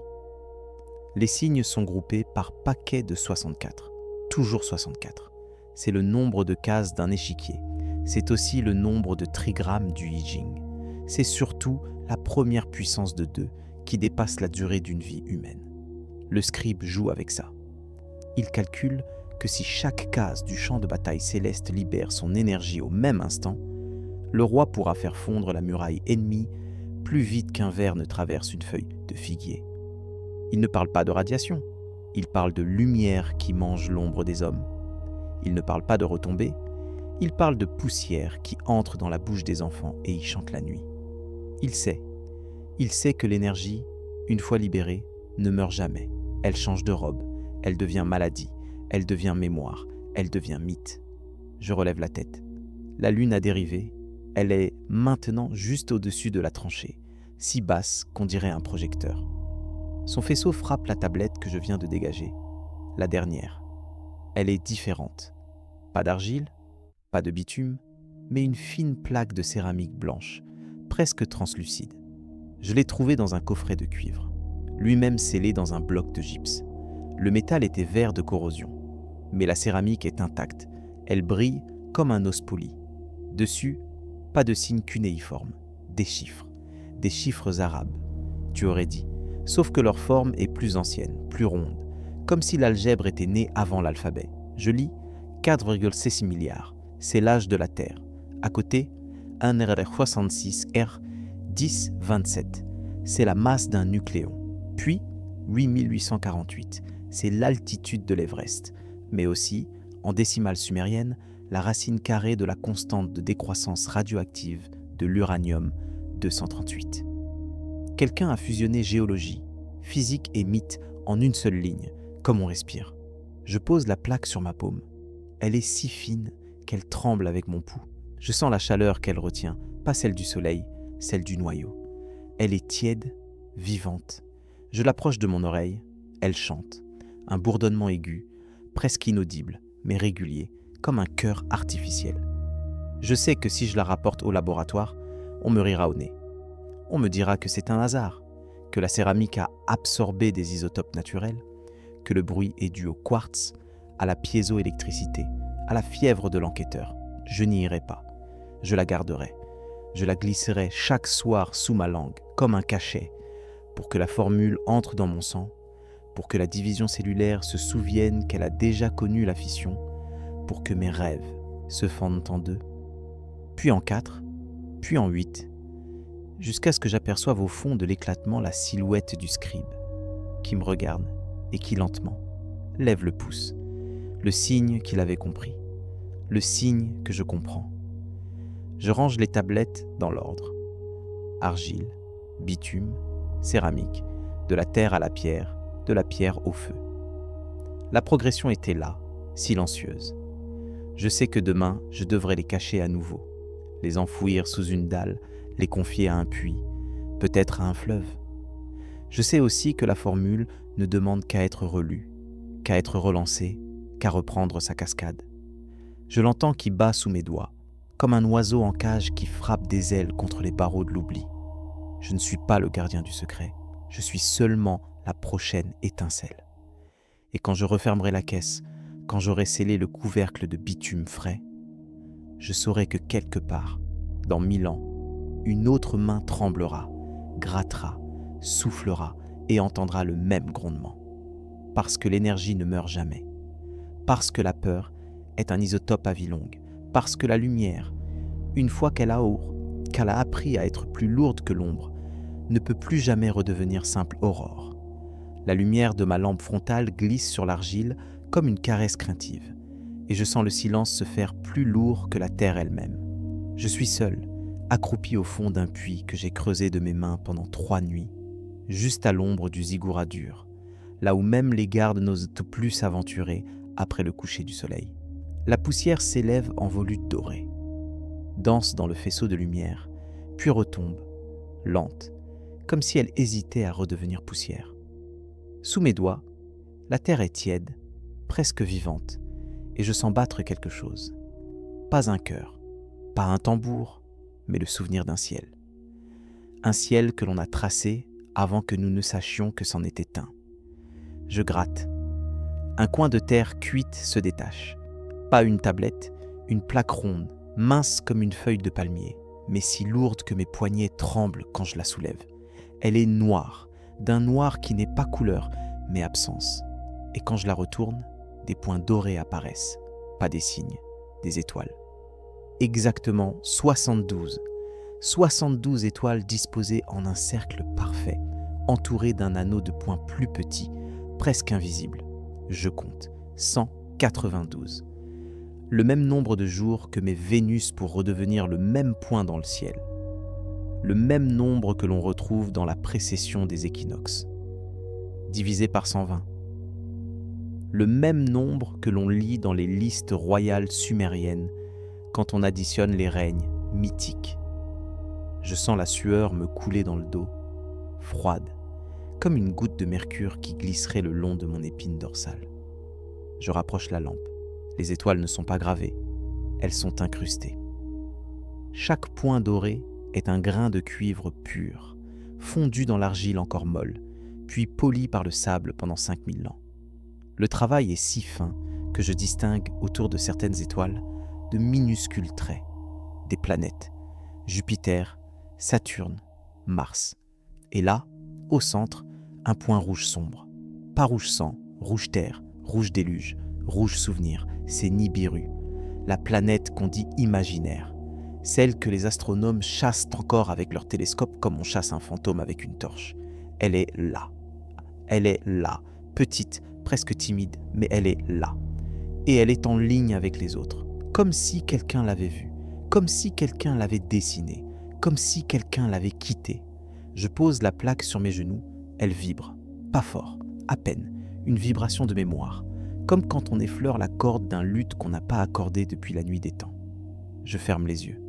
A: Les signes sont groupés par paquets de 64, toujours 64. C'est le nombre de cases d'un échiquier. C'est aussi le nombre de trigrammes du I Ching. C'est surtout la première puissance de 2 qui dépasse la durée d'une vie humaine. Le scribe joue avec ça. Il calcule que si chaque case du champ de bataille céleste libère son énergie au même instant, le roi pourra faire fondre la muraille ennemie plus vite qu'un ver ne traverse une feuille de figuier. Il ne parle pas de radiation, il parle de lumière qui mange l'ombre des hommes. Il ne parle pas de retombées, il parle de poussière qui entre dans la bouche des enfants et y chante la nuit. Il sait que l'énergie, une fois libérée, ne meurt jamais. Elle change de robe, elle devient maladie, elle devient mémoire, elle devient mythe. Je relève la tête. La lune a dérivé. Elle est maintenant juste au-dessus de la tranchée, si basse qu'on dirait un projecteur. Son faisceau frappe la tablette que je viens de dégager, la dernière. Elle est différente. Pas d'argile, pas de bitume, mais une fine plaque de céramique blanche, presque translucide. Je l'ai trouvée dans un coffret de cuivre, lui-même scellé dans un bloc de gypse. Le métal était vert de corrosion, mais la céramique est intacte. Elle brille comme un os poli. Dessus, Pas de signes cunéiformes, des chiffres arabes, tu aurais dit, sauf que leur forme est plus ancienne, plus ronde, comme si l'algèbre était née avant l'alphabet. Je lis 4,6 milliards, c'est l'âge de la Terre. À côté, 1R66 R 1027, c'est la masse d'un nucléon. Puis 8848, c'est l'altitude de l'Everest, mais aussi, en décimale sumérienne, la racine carrée de la constante de décroissance radioactive de l'uranium 238. Quelqu'un a fusionné géologie, physique et mythe en une seule ligne, comme on respire. Je pose la plaque sur ma paume. Elle est si fine qu'elle tremble avec mon pouls. Je sens la chaleur qu'elle retient, pas celle du soleil, celle du noyau. Elle est tiède, vivante. Je l'approche de mon oreille, elle chante. Un bourdonnement aigu, presque inaudible, mais régulier, comme un chœur artificiel. Je sais que si je la rapporte au laboratoire, on me rira au nez. On me dira que c'est un hasard, que la céramique a absorbé des isotopes naturels, que le bruit est dû au quartz, à la piézoélectricité, à la fièvre de l'enquêteur. Je n'y irai pas. Je la garderai. Je la glisserai chaque soir sous ma langue, comme un cachet, pour que la formule entre dans mon sang, pour que la division cellulaire se souvienne qu'elle a déjà connu la fission, pour que mes rêves se fendent en deux, puis en 4, puis en 8, jusqu'à ce que j'aperçoive au fond de l'éclatement la silhouette du scribe, qui me regarde et qui lentement lève le pouce, le signe qu'il avait compris, le signe que je comprends. Je range les tablettes dans l'ordre. Argile, bitume, céramique, de la terre à la pierre, de la pierre au feu. La progression était là, silencieuse. Je sais que demain, je devrais les cacher à nouveau, les enfouir sous une dalle, les confier à un puits, peut-être à un fleuve. Je sais aussi que la formule ne demande qu'à être relue, qu'à être relancée, qu'à reprendre sa cascade. Je l'entends qui bat sous mes doigts, comme un oiseau en cage qui frappe des ailes contre les barreaux de l'oubli. Je ne suis pas le gardien du secret, je suis seulement la prochaine étincelle. Et quand je refermerai la caisse, quand j'aurai scellé le couvercle de bitume frais, je saurai que quelque part, dans 1000 ans, une autre main tremblera, grattera, soufflera et entendra le même grondement. Parce que l'énergie ne meurt jamais. Parce que la peur est un isotope à vie longue. Parce que la lumière, une fois qu'elle a appris à être plus lourde que l'ombre, ne peut plus jamais redevenir simple aurore. La lumière de ma lampe frontale glisse sur l'argile comme une caresse craintive, et je sens le silence se faire plus lourd que la terre elle-même. Je suis seul, accroupi au fond d'un puits que j'ai creusé de mes mains pendant 3 nuits, juste à l'ombre du ziggoura dur, là où même les gardes n'osent plus s'aventurer après le coucher du soleil. La poussière s'élève en volutes dorées, danse dans le faisceau de lumière, puis retombe, lente, comme si elle hésitait à redevenir poussière. Sous mes doigts, la terre est tiède, presque vivante, et je sens battre quelque chose. Pas un cœur, pas un tambour, mais le souvenir d'un ciel. Un ciel que l'on a tracé avant que nous ne sachions que c'en était un. Je gratte. Un coin de terre cuite se détache. Pas une tablette, une plaque ronde, mince comme une feuille de palmier, mais si lourde que mes poignets tremblent quand je la soulève. Elle est noire, d'un noir qui n'est pas couleur, mais absence. Et quand je la retourne, des points dorés apparaissent, pas des signes, des étoiles. Exactement 72. 72 étoiles disposées en un cercle parfait, entourées d'un anneau de points plus petits, presque invisibles. Je compte 192. Le même nombre de jours que mes Vénus pour redevenir le même point dans le ciel. Le même nombre que l'on retrouve dans la précession des équinoxes. Divisé par 120. Le même nombre que l'on lit dans les listes royales sumériennes quand on additionne les règnes mythiques. Je sens la sueur me couler dans le dos, froide, comme une goutte de mercure qui glisserait le long de mon épine dorsale. Je rapproche la lampe. Les étoiles ne sont pas gravées, elles sont incrustées. Chaque point doré est un grain de cuivre pur, fondu dans l'argile encore molle, puis poli par le sable pendant 5000 ans. Le travail est si fin que je distingue autour de certaines étoiles de minuscules traits, des planètes, Jupiter, Saturne, Mars. Et là, au centre, un point rouge sombre. Pas rouge sang, rouge terre, rouge déluge, rouge souvenir, c'est Nibiru, la planète qu'on dit imaginaire, celle que les astronomes chassent encore avec leur télescope comme on chasse un fantôme avec une torche. Elle est là. Elle est là, petite, presque timide, mais elle est là. Et elle est en ligne avec les autres, comme si quelqu'un l'avait vue, comme si quelqu'un l'avait dessinée, comme si quelqu'un l'avait quittée. Je pose la plaque sur mes genoux, elle vibre, pas fort, à peine, une vibration de mémoire, comme quand on effleure la corde d'un luth qu'on n'a pas accordé depuis la nuit des temps. Je ferme les yeux,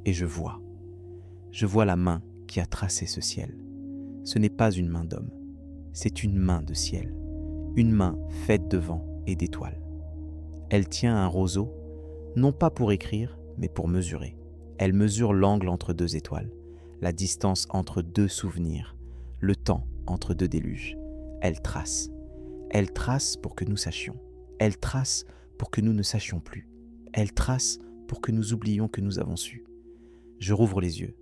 A: et je vois. Je vois la main qui a tracé ce ciel. Ce n'est pas une main d'homme, c'est une main de ciel, une main faite de vent et d'étoiles. Elle tient un roseau, non pas pour écrire, mais pour mesurer. Elle mesure l'angle entre deux étoiles, la distance entre deux souvenirs, le temps entre deux déluges. Elle trace. Elle trace pour que nous sachions. Elle trace pour que nous ne sachions plus. Elle trace pour que nous oublions que nous avons su. Je rouvre les yeux.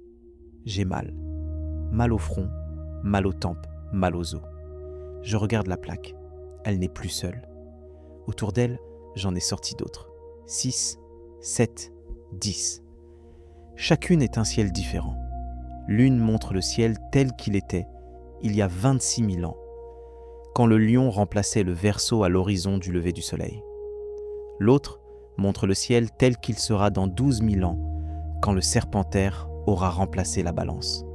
A: J'ai mal. Mal au front, mal aux tempes, mal aux os. Je regarde la plaque. Elle n'est plus seule. Autour d'elle, j'en ai sorti d'autres. 6, 7, 10. Chacune est un ciel différent. L'une montre le ciel tel qu'il était il y a 26 000 ans, quand le lion remplaçait le Verseau à l'horizon du lever du soleil. L'autre montre le ciel tel qu'il sera dans 12 000 ans, quand le Serpentaire aura remplacé la balance.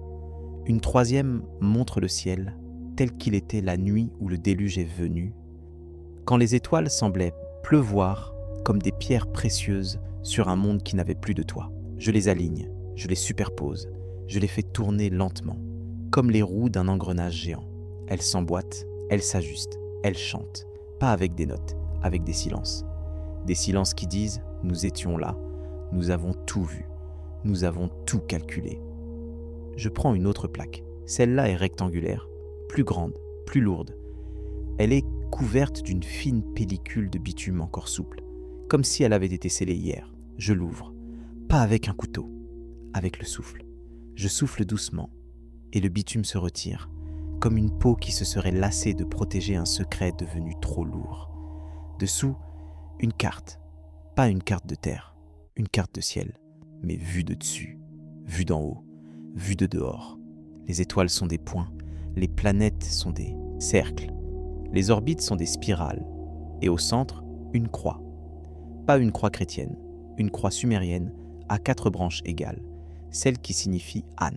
A: Une troisième montre le ciel tel qu'il était la nuit où le déluge est venu, quand les étoiles semblaient pleuvoir comme des pierres précieuses sur un monde qui n'avait plus de toit. Je les aligne, je les superpose, je les fais tourner lentement, comme les roues d'un engrenage géant. Elles s'emboîtent, elles s'ajustent, elles chantent, pas avec des notes, avec des silences. Des silences qui disent « nous étions là, nous avons tout vu, nous avons tout calculé ». Je prends une autre plaque. Celle-là est rectangulaire, plus grande, plus lourde. Elle est couverte d'une fine pellicule de bitume encore souple, comme si elle avait été scellée hier. Je l'ouvre, pas avec un couteau, avec le souffle. Je souffle doucement, et le bitume se retire, comme une peau qui se serait lassée de protéger un secret devenu trop lourd. Dessous, une carte, pas une carte de terre, une carte de ciel, mais vue de dessus, vue d'en haut, vue de dehors. Les étoiles sont des points, les planètes sont des cercles, les orbites sont des spirales, et au centre, une croix. Pas une croix chrétienne, une croix sumérienne à 4 branches égales, celle qui signifie An,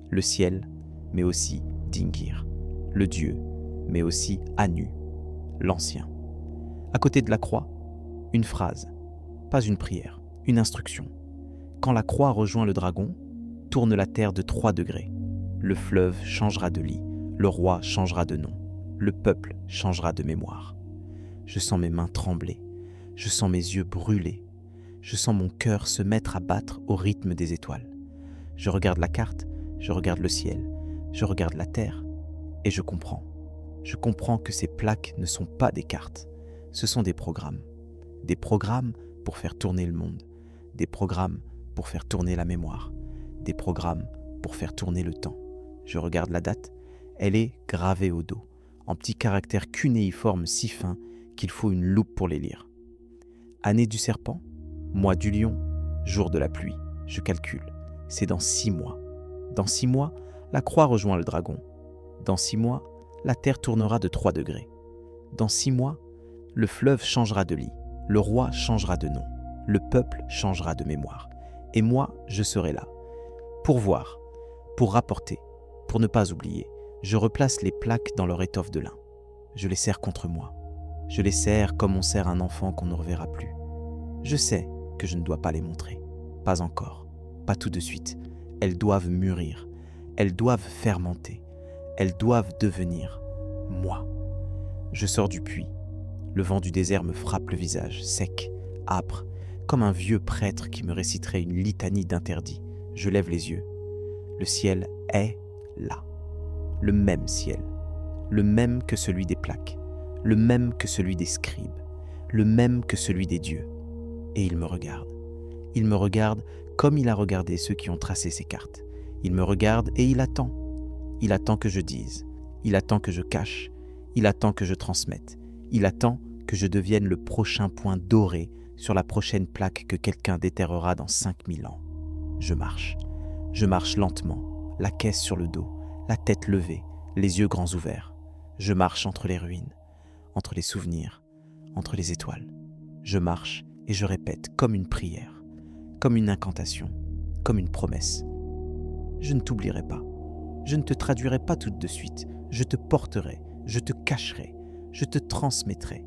A: le ciel, mais aussi Dingir, le dieu, mais aussi Anu, l'ancien. À côté de la croix, une phrase, pas une prière, une instruction. Quand la croix rejoint le dragon, tourne la terre de 3 degrés. Le fleuve changera de lit, le roi changera de nom, le peuple changera de mémoire. Je sens mes mains trembler, je sens mes yeux brûler, je sens mon cœur se mettre à battre au rythme des étoiles. Je regarde la carte, je regarde le ciel, je regarde la terre, et je comprends. Je comprends que ces plaques ne sont pas des cartes, ce sont des programmes. Des programmes pour faire tourner le monde, des programmes pour faire tourner la mémoire, des programmes pour faire tourner le temps. Je regarde la date, elle est gravée au dos, en petits caractères cunéiformes si fins qu'il faut une loupe pour les lire. Année du serpent, mois du lion, jour de la pluie. Je calcule, c'est dans 6 mois. Dans 6 mois, la croix rejoint le dragon. Dans 6 mois, la terre tournera de 3 degrés. Dans 6 mois, le fleuve changera de lit, le roi changera de nom, le peuple changera de mémoire. Et moi, je serai là, pour voir, pour rapporter, pour ne pas oublier. Je replace les plaques dans leur étoffe de lin. Je les serre contre moi. Je les serre comme on serre un enfant qu'on ne reverra plus. Je sais que je ne dois pas les montrer. Pas encore, pas tout de suite. Elles doivent mûrir, elles doivent fermenter, elles doivent devenir moi. Je sors du puits. Le vent du désert me frappe le visage, sec, âpre, comme un vieux prêtre qui me réciterait une litanie d'interdits. Je lève les yeux. Le ciel est là. Le même ciel. Le même que celui des plaques. Le même que celui des scribes. Le même que celui des dieux. Et il me regarde. Il me regarde comme il a regardé ceux qui ont tracé ces cartes. Il me regarde et il attend. Il attend que je dise. Il attend que je cache. Il attend que je transmette. Il attend que je devienne le prochain point doré sur la prochaine plaque que quelqu'un déterrera dans 5000 ans. Je marche. Je marche lentement, la caisse sur le dos, la tête levée, les yeux grands ouverts. Je marche entre les ruines, entre les souvenirs, entre les étoiles. Je marche et je répète comme une prière, comme une incantation, comme une promesse. Je ne t'oublierai pas. Je ne te traduirai pas tout de suite. Je te porterai, je te cacherai, je te transmettrai.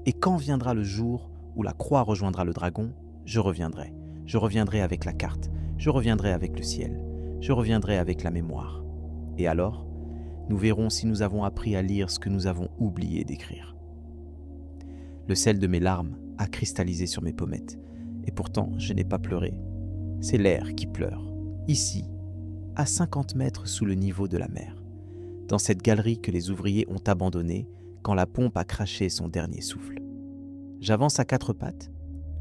A: Et quand viendra le jour où la croix rejoindra le dragon, je reviendrai. Je reviendrai avec la carte, je reviendrai avec le ciel, je reviendrai avec la mémoire. Et alors, nous verrons si nous avons appris à lire ce que nous avons oublié d'écrire. Le sel de mes larmes a cristallisé sur mes pommettes, et pourtant je n'ai pas pleuré. C'est l'air qui pleure, ici, à 50 mètres sous le niveau de la mer, dans cette galerie que les ouvriers ont abandonnée quand la pompe a craché son dernier souffle. J'avance à 4 pattes,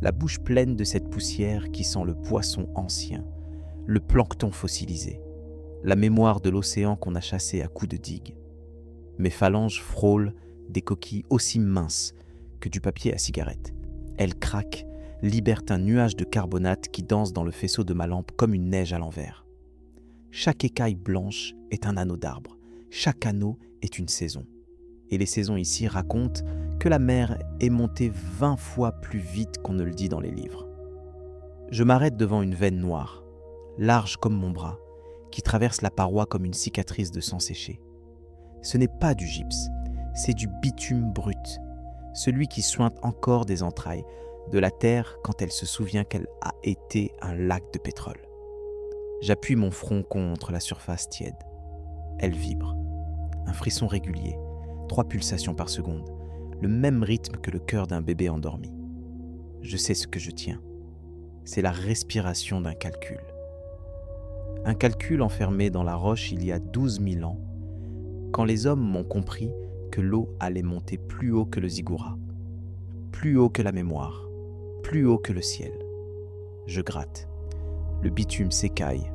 A: la bouche pleine de cette poussière qui sent le poisson ancien, le plancton fossilisé, la mémoire de l'océan qu'on a chassé à coups de digue. Mes phalanges frôlent des coquilles aussi minces que du papier à cigarette. Elles craquent, libèrent un nuage de carbonate qui danse dans le faisceau de ma lampe comme une neige à l'envers. Chaque écaille blanche est un anneau d'arbre, chaque anneau est une saison. Et les saisons ici racontent que la mer est montée 20 fois plus vite qu'on ne le dit dans les livres. Je m'arrête devant une veine noire, large comme mon bras, qui traverse la paroi comme une cicatrice de sang séché. Ce n'est pas du gypse, c'est du bitume brut, celui qui suinte encore des entrailles de la terre quand elle se souvient qu'elle a été un lac de pétrole. J'appuie mon front contre la surface tiède. Elle vibre. Un frisson régulier, 3 pulsations par seconde, le même rythme que le cœur d'un bébé endormi. Je sais ce que je tiens. C'est la respiration d'un calcul. Un calcul enfermé dans la roche il y a 12 000 ans, quand les hommes m'ont compris que l'eau allait monter plus haut que le ziggoura, plus haut que la mémoire, plus haut que le ciel. Je gratte. Le bitume s'écaille,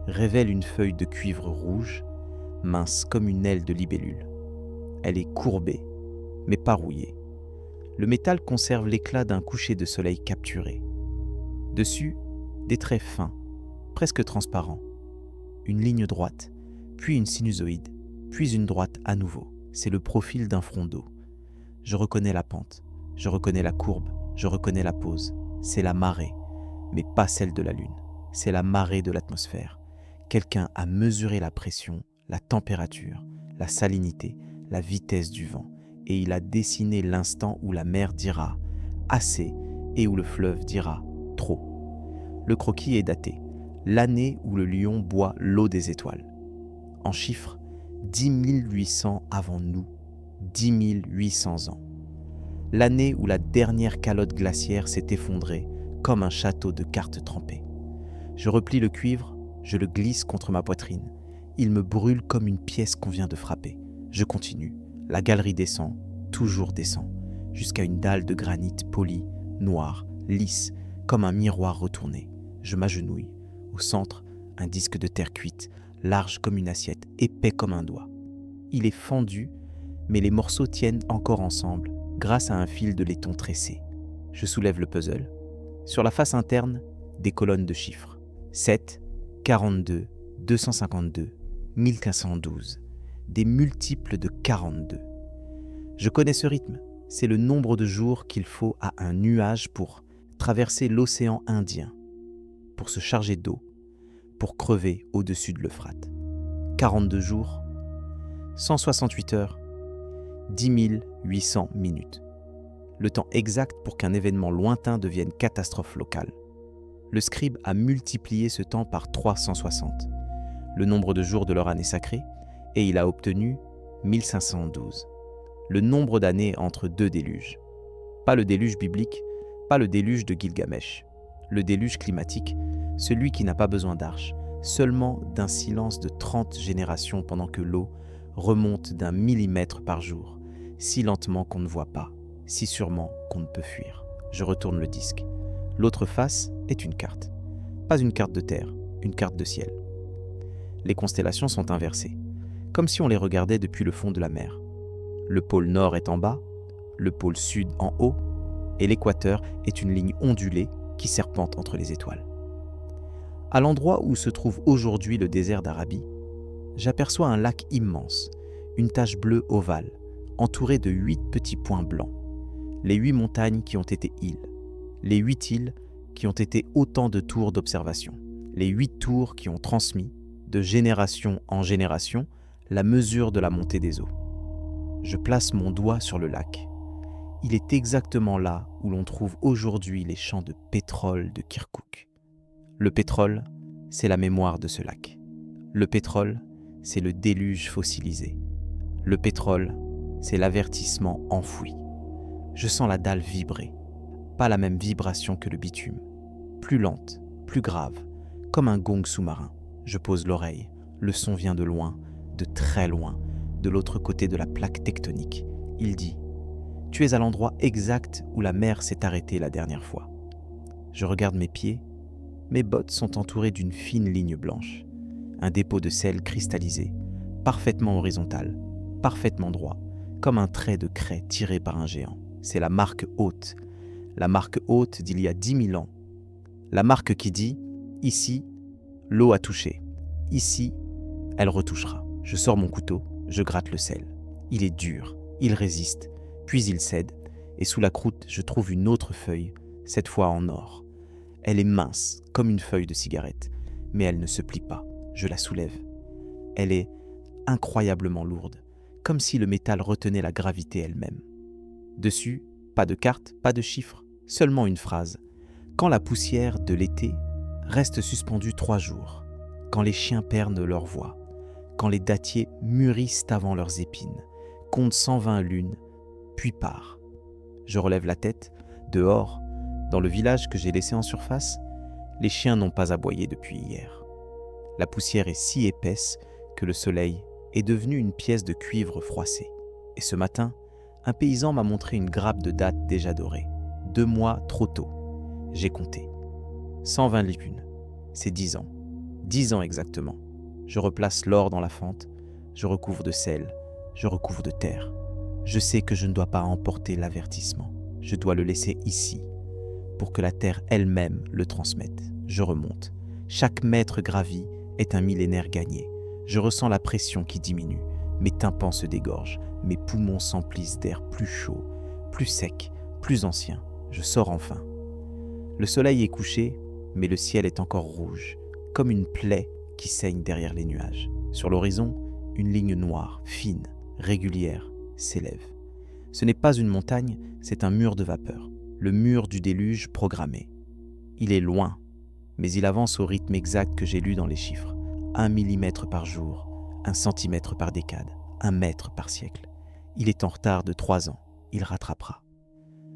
A: révèle une feuille de cuivre rouge, mince comme une aile de libellule. Elle est courbée, mais pas rouillée. Le métal conserve l'éclat d'un coucher de soleil capturé. Dessus, des traits fins, presque transparents. Une ligne droite, puis une sinusoïde, puis une droite à nouveau. C'est le profil d'un front d'eau. Je reconnais la pente, je reconnais la courbe, je reconnais la pose. C'est la marée, mais pas celle de la Lune. C'est la marée de l'atmosphère. Quelqu'un a mesuré la pression, la température, la salinité, la vitesse du vent, et il a dessiné l'instant où la mer dira « assez » et où le fleuve dira « trop ». Le croquis est daté, l'année où le lion boit l'eau des étoiles. En chiffres, 10 800 avant nous, 10 800 ans. L'année où la dernière calotte glaciaire s'est effondrée comme un château de cartes trempées. Je replie le cuivre, je le glisse contre ma poitrine. Il me brûle comme une pièce qu'on vient de frapper. Je continue. La galerie descend, toujours descend, jusqu'à une dalle de granit poli, noire, lisse, comme un miroir retourné. Je m'agenouille. Au centre, un disque de terre cuite, large comme une assiette, épais comme un doigt. Il est fendu, mais les morceaux tiennent encore ensemble grâce à un fil de laiton tressé. Je soulève le puzzle. Sur la face interne, des colonnes de chiffres. 7, 42, 252, 1512. Des multiples de 42. Je connais ce rythme. C'est le nombre de jours qu'il faut à un nuage pour traverser l'océan Indien, pour se charger d'eau, pour crever au-dessus de l'Euphrate. 42 jours, 168 heures, 10 800 minutes. Le temps exact pour qu'un événement lointain devienne catastrophe locale. Le scribe a multiplié ce temps par 360, le nombre de jours de leur année sacrée, et il a obtenu 1512, le nombre d'années entre deux déluges. Pas le déluge biblique, pas le déluge de Gilgamesh. Le déluge climatique, celui qui n'a pas besoin d'arche, seulement d'un silence de 30 générations pendant que l'eau remonte d'1 millimètre par jour, si lentement qu'on ne voit pas, si sûrement qu'on ne peut fuir. Je retourne le disque. L'autre face est une carte. Pas une carte de terre, une carte de ciel. Les constellations sont inversées, comme si on les regardait depuis le fond de la mer. Le pôle nord est en bas, le pôle sud en haut, et l'équateur est une ligne ondulée qui serpente entre les étoiles. À l'endroit où se trouve aujourd'hui le désert d'Arabie, j'aperçois un lac immense, une tache bleue ovale, entourée de 8 petits points blancs. Les 8 montagnes qui ont été îles. Les 8 îles qui ont été autant de tours d'observation. Les 8 tours qui ont transmis, de génération en génération, la mesure de la montée des eaux. Je place mon doigt sur le lac. Il est exactement là où l'on trouve aujourd'hui les champs de pétrole de Kirkouk. Le pétrole, c'est la mémoire de ce lac. Le pétrole, c'est le déluge fossilisé. Le pétrole, c'est l'avertissement enfoui. Je sens la dalle vibrer, pas la même vibration que le bitume. Plus lente, plus grave, comme un gong sous-marin. Je pose l'oreille, le son vient de loin, de très loin, de l'autre côté de la plaque tectonique. Il dit « Tu es à l'endroit exact où la mer s'est arrêtée la dernière fois. » Je regarde mes pieds. Mes bottes sont entourées d'une fine ligne blanche. Un dépôt de sel cristallisé, parfaitement horizontal, parfaitement droit, comme un trait de craie tiré par un géant. C'est la marque haute d'il y a 10 000 ans. La marque qui dit « Ici, l'eau a touché. Ici, elle retouchera. » Je sors mon couteau, je gratte le sel. Il est dur, il résiste, puis il cède, et sous la croûte, je trouve une autre feuille, cette fois en or. Elle est mince, comme une feuille de cigarette, mais elle ne se plie pas. Je la soulève. Elle est incroyablement lourde, comme si le métal retenait la gravité elle-même. Dessus, pas de carte, pas de chiffres, seulement une phrase. Quand la poussière de l'été reste suspendue 3 jours, quand les chiens perdent leur voix, quand les dattiers mûrissent avant leurs épines, comptent 120 lunes, puis part. Je relève la tête. Dehors, dans le village que j'ai laissé en surface, les chiens n'ont pas aboyé depuis hier. La poussière est si épaisse que le soleil est devenu une pièce de cuivre froissée. Et ce matin, un paysan m'a montré une grappe de dattes déjà dorées. 2 mois trop tôt. J'ai compté. 120 lunes. C'est 10 ans. 10 ans exactement. Je replace l'or dans la fente. Je recouvre de sel. Je recouvre de terre. Je sais que je ne dois pas emporter l'avertissement. Je dois le laisser ici, pour que la terre elle-même le transmette. Je remonte. Chaque mètre gravi est un millénaire gagné. Je ressens la pression qui diminue. Mes tympans se dégorgent. Mes poumons s'emplissent d'air plus chaud, plus sec, plus ancien. Je sors enfin. Le soleil est couché, mais le ciel est encore rouge, comme une plaie qui saigne derrière les nuages. Sur l'horizon, une ligne noire, fine, régulière, s'élève. Ce n'est pas une montagne, c'est un mur de vapeur, le mur du déluge programmé. Il est loin, mais il avance au rythme exact que j'ai lu dans les chiffres. 1 millimètre par jour, 1 centimètre par décade, 1 mètre par siècle. Il est en retard de 3 ans, il rattrapera.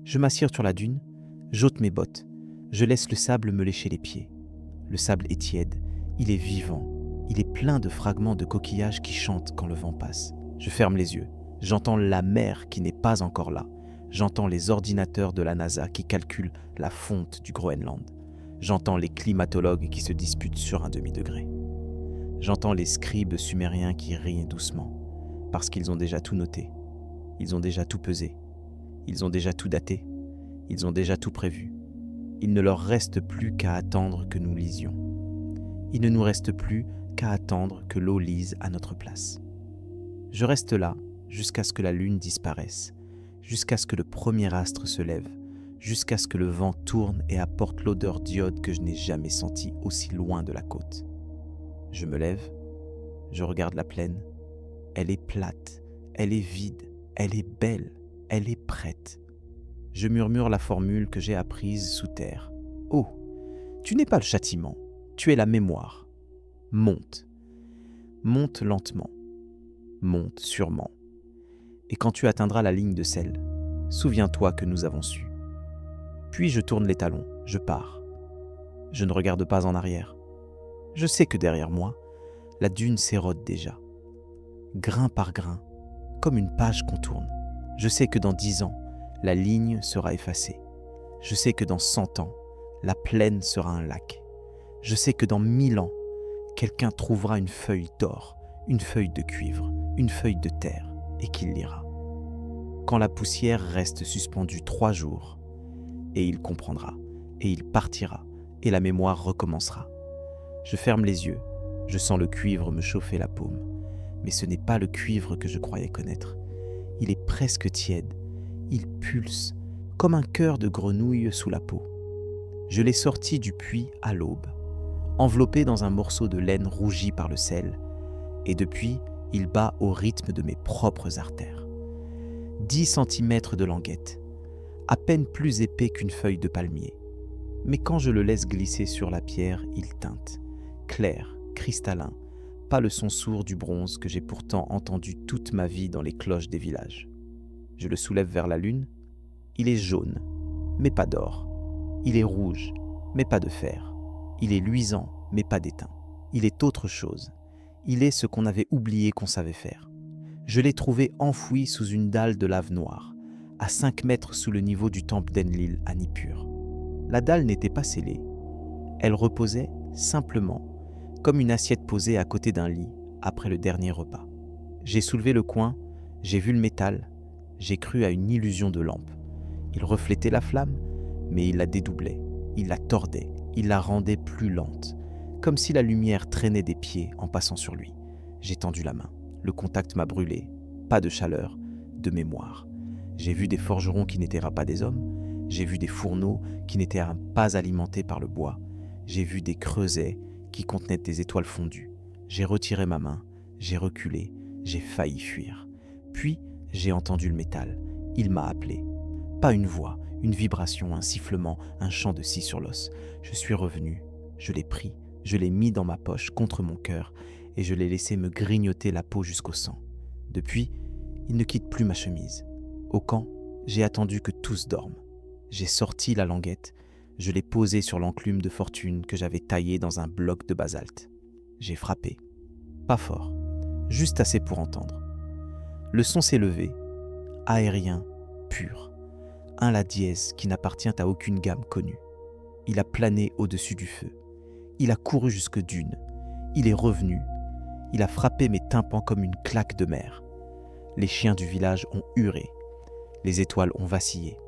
A: Je m'assieds sur la dune, j'ôte mes bottes, je laisse le sable me lécher les pieds. Le sable est tiède, il est vivant, il est plein de fragments de coquillages qui chantent quand le vent passe. Je ferme les yeux, j'entends la mer qui n'est pas encore là. J'entends les ordinateurs de la NASA qui calculent la fonte du Groenland. J'entends les climatologues qui se disputent sur un demi-degré. J'entends les scribes sumériens qui rient doucement, parce qu'ils ont déjà tout noté. Ils ont déjà tout pesé. Ils ont déjà tout daté. Ils ont déjà tout prévu. Il ne leur reste plus qu'à attendre que nous lisions. Il ne nous reste plus qu'à attendre que l'eau lise à notre place. Je reste là jusqu'à ce que la lune disparaisse, jusqu'à ce que le premier astre se lève, jusqu'à ce que le vent tourne et apporte l'odeur d'iode que je n'ai jamais sentie aussi loin de la côte. Je me lève, je regarde la plaine. Elle est plate, elle est vide, elle est belle, elle est prête. Je murmure la formule que j'ai apprise sous terre. « Oh, tu n'es pas le châtiment, tu es la mémoire. Monte. Monte lentement. Monte sûrement. Et quand tu atteindras la ligne de sel, souviens-toi que nous avons su. » Puis je tourne les talons, je pars. Je ne regarde pas en arrière. Je sais que derrière moi, la dune s'érode déjà. Grain par grain, comme une page qu'on tourne. Je sais que dans 10 ans, la ligne sera effacée. Je sais que dans 100 ans, la plaine sera un lac. Je sais que dans 1000 ans, quelqu'un trouvera une feuille d'or, une feuille de cuivre, une feuille de terre, et qu'il lira. Quand la poussière reste suspendue 3 jours, et il comprendra, et il partira, et la mémoire recommencera. Je ferme les yeux, je sens le cuivre me chauffer la paume, mais ce n'est pas le cuivre que je croyais connaître. Il est presque tiède, il pulse, comme un cœur de grenouille sous la peau. Je l'ai sorti du puits à l'aube, enveloppé dans un morceau de laine rougi par le sel, et depuis, il bat au rythme de mes propres artères. 10 centimètres de languette, à peine plus épais qu'une feuille de palmier. Mais quand je le laisse glisser sur la pierre, il teinte, clair, cristallin, pas le son sourd du bronze que j'ai pourtant entendu toute ma vie dans les cloches des villages. Je le soulève vers la lune, il est jaune, mais pas d'or. Il est rouge, mais pas de fer. Il est luisant, mais pas d'étain. Il est autre chose. Il est ce qu'on avait oublié qu'on savait faire. Je l'ai trouvé enfoui sous une dalle de lave noire, à 5 mètres sous le niveau du temple d'Enlil à Nippur. La dalle n'était pas scellée. Elle reposait simplement, comme une assiette posée à côté d'un lit après le dernier repas. J'ai soulevé le coin, j'ai vu le métal, j'ai cru à une illusion de lampe. Il reflétait la flamme, mais il la dédoublait, il la tordait, il la rendait plus lente, comme si la lumière traînait des pieds en passant sur lui. J'ai tendu la main. Le contact m'a brûlé. Pas de chaleur, de mémoire. J'ai vu des forgerons qui n'étaient pas des hommes. J'ai vu des fourneaux qui n'étaient pas alimentés par le bois. J'ai vu des creusets qui contenaient des étoiles fondues. J'ai retiré ma main, j'ai reculé, j'ai failli fuir. Puis, j'ai entendu le métal. Il m'a appelé. Pas une voix, une vibration, un sifflement, un chant de scie sur l'os. Je suis revenu, je l'ai pris, je l'ai mis dans ma poche contre mon cœur et je l'ai laissé me grignoter la peau jusqu'au sang. Depuis, il ne quitte plus ma chemise. Au camp, j'ai attendu que tous dorment. J'ai sorti la languette, je l'ai posée sur l'enclume de fortune que j'avais taillée dans un bloc de basalte. J'ai frappé. Pas fort, juste assez pour entendre. Le son s'est levé, aérien, pur. Un la dièse qui n'appartient à aucune gamme connue. Il a plané au-dessus du feu. Il a couru jusque Dune. Il est revenu. Il a frappé mes tympans comme une claque de mer. Les chiens du village ont hurlé. Les étoiles ont vacillé.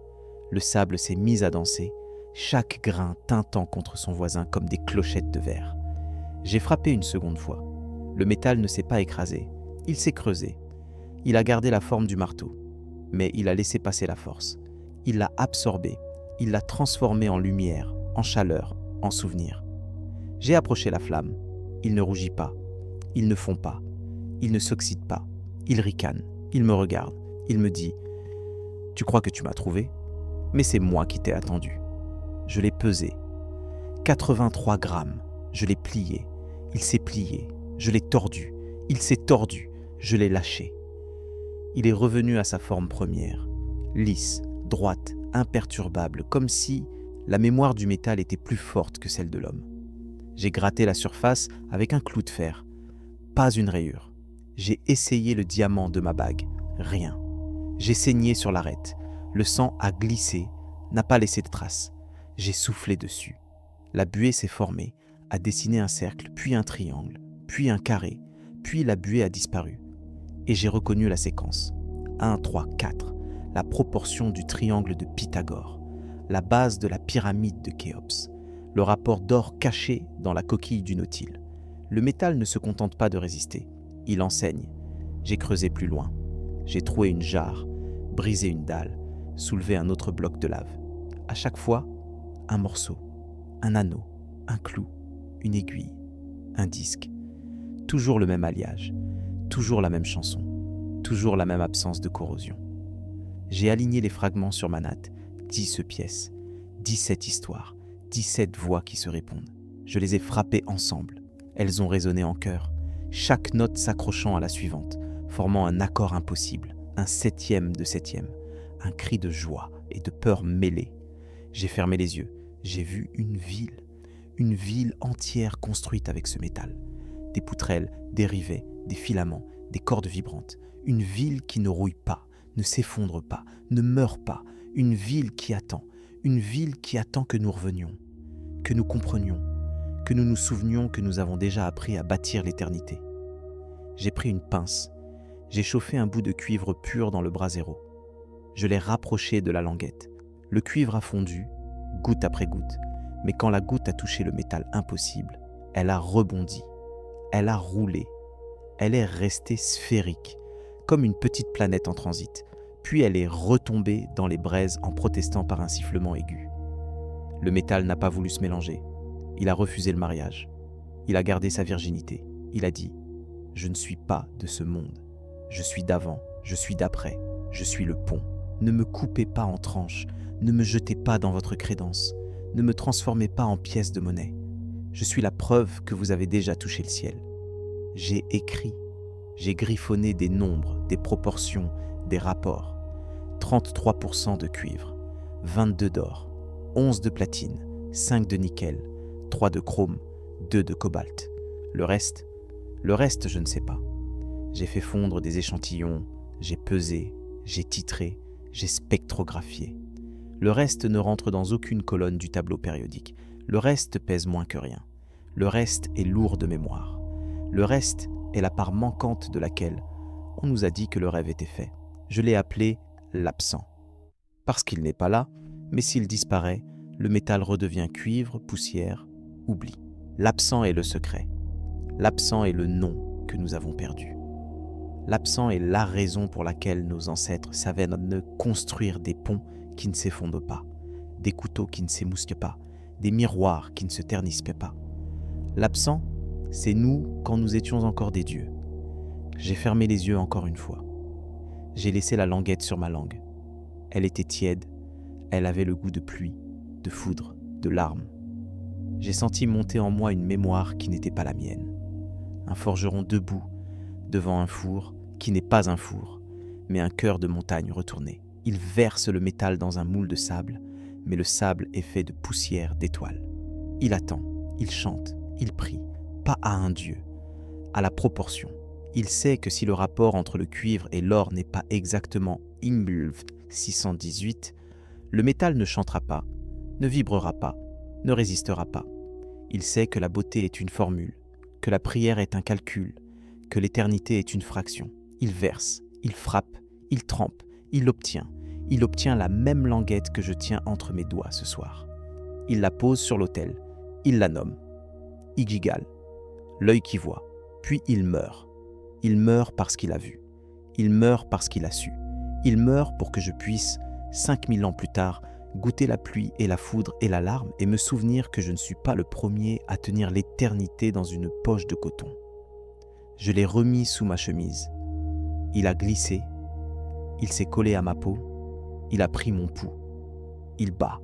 A: Le sable s'est mis à danser, chaque grain tintant contre son voisin comme des clochettes de verre. J'ai frappé une seconde fois. Le métal ne s'est pas écrasé. Il s'est creusé. Il a gardé la forme du marteau. Mais il a laissé passer la force. Il l'a absorbé. Il l'a transformé en lumière, en chaleur, en souvenir. J'ai approché la flamme. Il ne rougit pas. Il ne fond pas. Il ne s'oxyde pas. Il ricane. Il me regarde. Il me dit « Tu crois que tu m'as trouvé ? Mais c'est moi qui t'ai attendu. » Je l'ai pesé. 83 grammes. Je l'ai plié. Il s'est plié. Je l'ai tordu. Il s'est tordu. Je l'ai lâché. Il est revenu à sa forme première. Lisse, droite, imperturbable, comme si la mémoire du métal était plus forte que celle de l'homme. J'ai gratté la surface avec un clou de fer. Pas une rayure. J'ai essayé le diamant de ma bague. Rien. J'ai saigné sur l'arête. Le sang a glissé, n'a pas laissé de traces. J'ai soufflé dessus. La buée s'est formée, a dessiné un cercle, puis un triangle, puis un carré, puis la buée a disparu. Et j'ai reconnu la séquence. 1, 3, 4, la proportion du triangle de Pythagore, la base de la pyramide de Khéops, le rapport d'or caché dans la coquille du nautile. Le métal ne se contente pas de résister, il enseigne. J'ai creusé plus loin. J'ai troué une jarre, brisé une dalle, soulevé un autre bloc de lave. À chaque fois, un morceau, un anneau, un clou, une aiguille, un disque. Toujours le même alliage, toujours la même chanson, toujours la même absence de corrosion. J'ai aligné les fragments sur ma natte, 10 pièces, 17 histoires, 17 voix qui se répondent. Je les ai frappées ensemble. Elles ont résonné en chœur, chaque note s'accrochant à la suivante, formant un accord impossible, un septième de septième, un cri de joie et de peur mêlés. J'ai fermé les yeux, j'ai vu une ville entière construite avec ce métal. Des poutrelles, des rivets, des filaments, des cordes vibrantes. Une ville qui ne rouille pas, ne s'effondre pas, ne meurt pas. Une ville qui attend que nous revenions, que nous comprenions, que nous nous souvenions que nous avons déjà appris à bâtir l'éternité. J'ai pris une pince, j'ai chauffé un bout de cuivre pur dans le brasero. Je l'ai rapproché de la languette. Le cuivre a fondu, goutte après goutte, mais quand la goutte a touché le métal impossible, elle a rebondi, elle a roulé, elle est restée sphérique, comme une petite planète en transit, puis elle est retombée dans les braises en protestant par un sifflement aigu. Le métal n'a pas voulu se mélanger, il a refusé le mariage, il a gardé sa virginité, il a dit « Je ne suis pas de ce monde, je suis d'avant, je suis d'après, je suis le pont. Ne me coupez pas en tranches, ne me jetez pas dans votre crédence, ne me transformez pas en pièce de monnaie. Je suis la preuve que vous avez déjà touché le ciel. J'ai écrit, j'ai griffonné des nombres, des proportions, des rapports. 33% de cuivre, 22 d'or, 11 de platine, 5 de nickel, 3 de chrome, 2 de cobalt. Le reste, je ne sais pas. J'ai fait fondre des échantillons, j'ai pesé, j'ai titré, j'ai spectrographié. Le reste ne rentre dans aucune colonne du tableau périodique. Le reste pèse moins que rien. Le reste est lourd de mémoire. Le reste est la part manquante de laquelle on nous a dit que le rêve était fait. Je l'ai appelé l'absent. Parce qu'il n'est pas là, mais s'il disparaît, le métal redevient cuivre, poussière, oubli. L'absent est le secret. L'absent est le nom que nous avons perdu. L'absent est la raison pour laquelle nos ancêtres savaient construire des ponts qui ne s'effondrent pas, des couteaux qui ne s'émoussent pas, des miroirs qui ne se ternissent pas. L'absent, c'est nous quand nous étions encore des dieux. J'ai fermé les yeux encore une fois. J'ai laissé la languette sur ma langue. Elle était tiède, elle avait le goût de pluie, de foudre, de larmes. J'ai senti monter en moi une mémoire qui n'était pas la mienne. Un forgeron debout, devant un four qui n'est pas un four, mais un cœur de montagne retourné. Il verse le métal dans un moule de sable, mais le sable est fait de poussière d'étoiles. Il attend, il chante, il prie, pas à un dieu, à la proportion. Il sait que si le rapport entre le cuivre et l'or n'est pas exactement Imlv 618, le métal ne chantera pas, ne vibrera pas, ne résistera pas. Il sait que la beauté est une formule, que la prière est un calcul, que l'éternité est une fraction. Il verse, il frappe, il trempe, il obtient la même languette que je tiens entre mes doigts ce soir. Il la pose sur l'autel, il la nomme Igigal, l'œil qui voit, puis il meurt. Il meurt parce qu'il a vu, il meurt parce qu'il a su, il meurt pour que je puisse, 5000 ans plus tard, goûter la pluie et la foudre et la larme et me souvenir que je ne suis pas le premier à tenir l'éternité dans une poche de coton. Je l'ai remis sous ma chemise. Il a glissé, il s'est collé à ma peau, il a pris mon pouls. Il bat.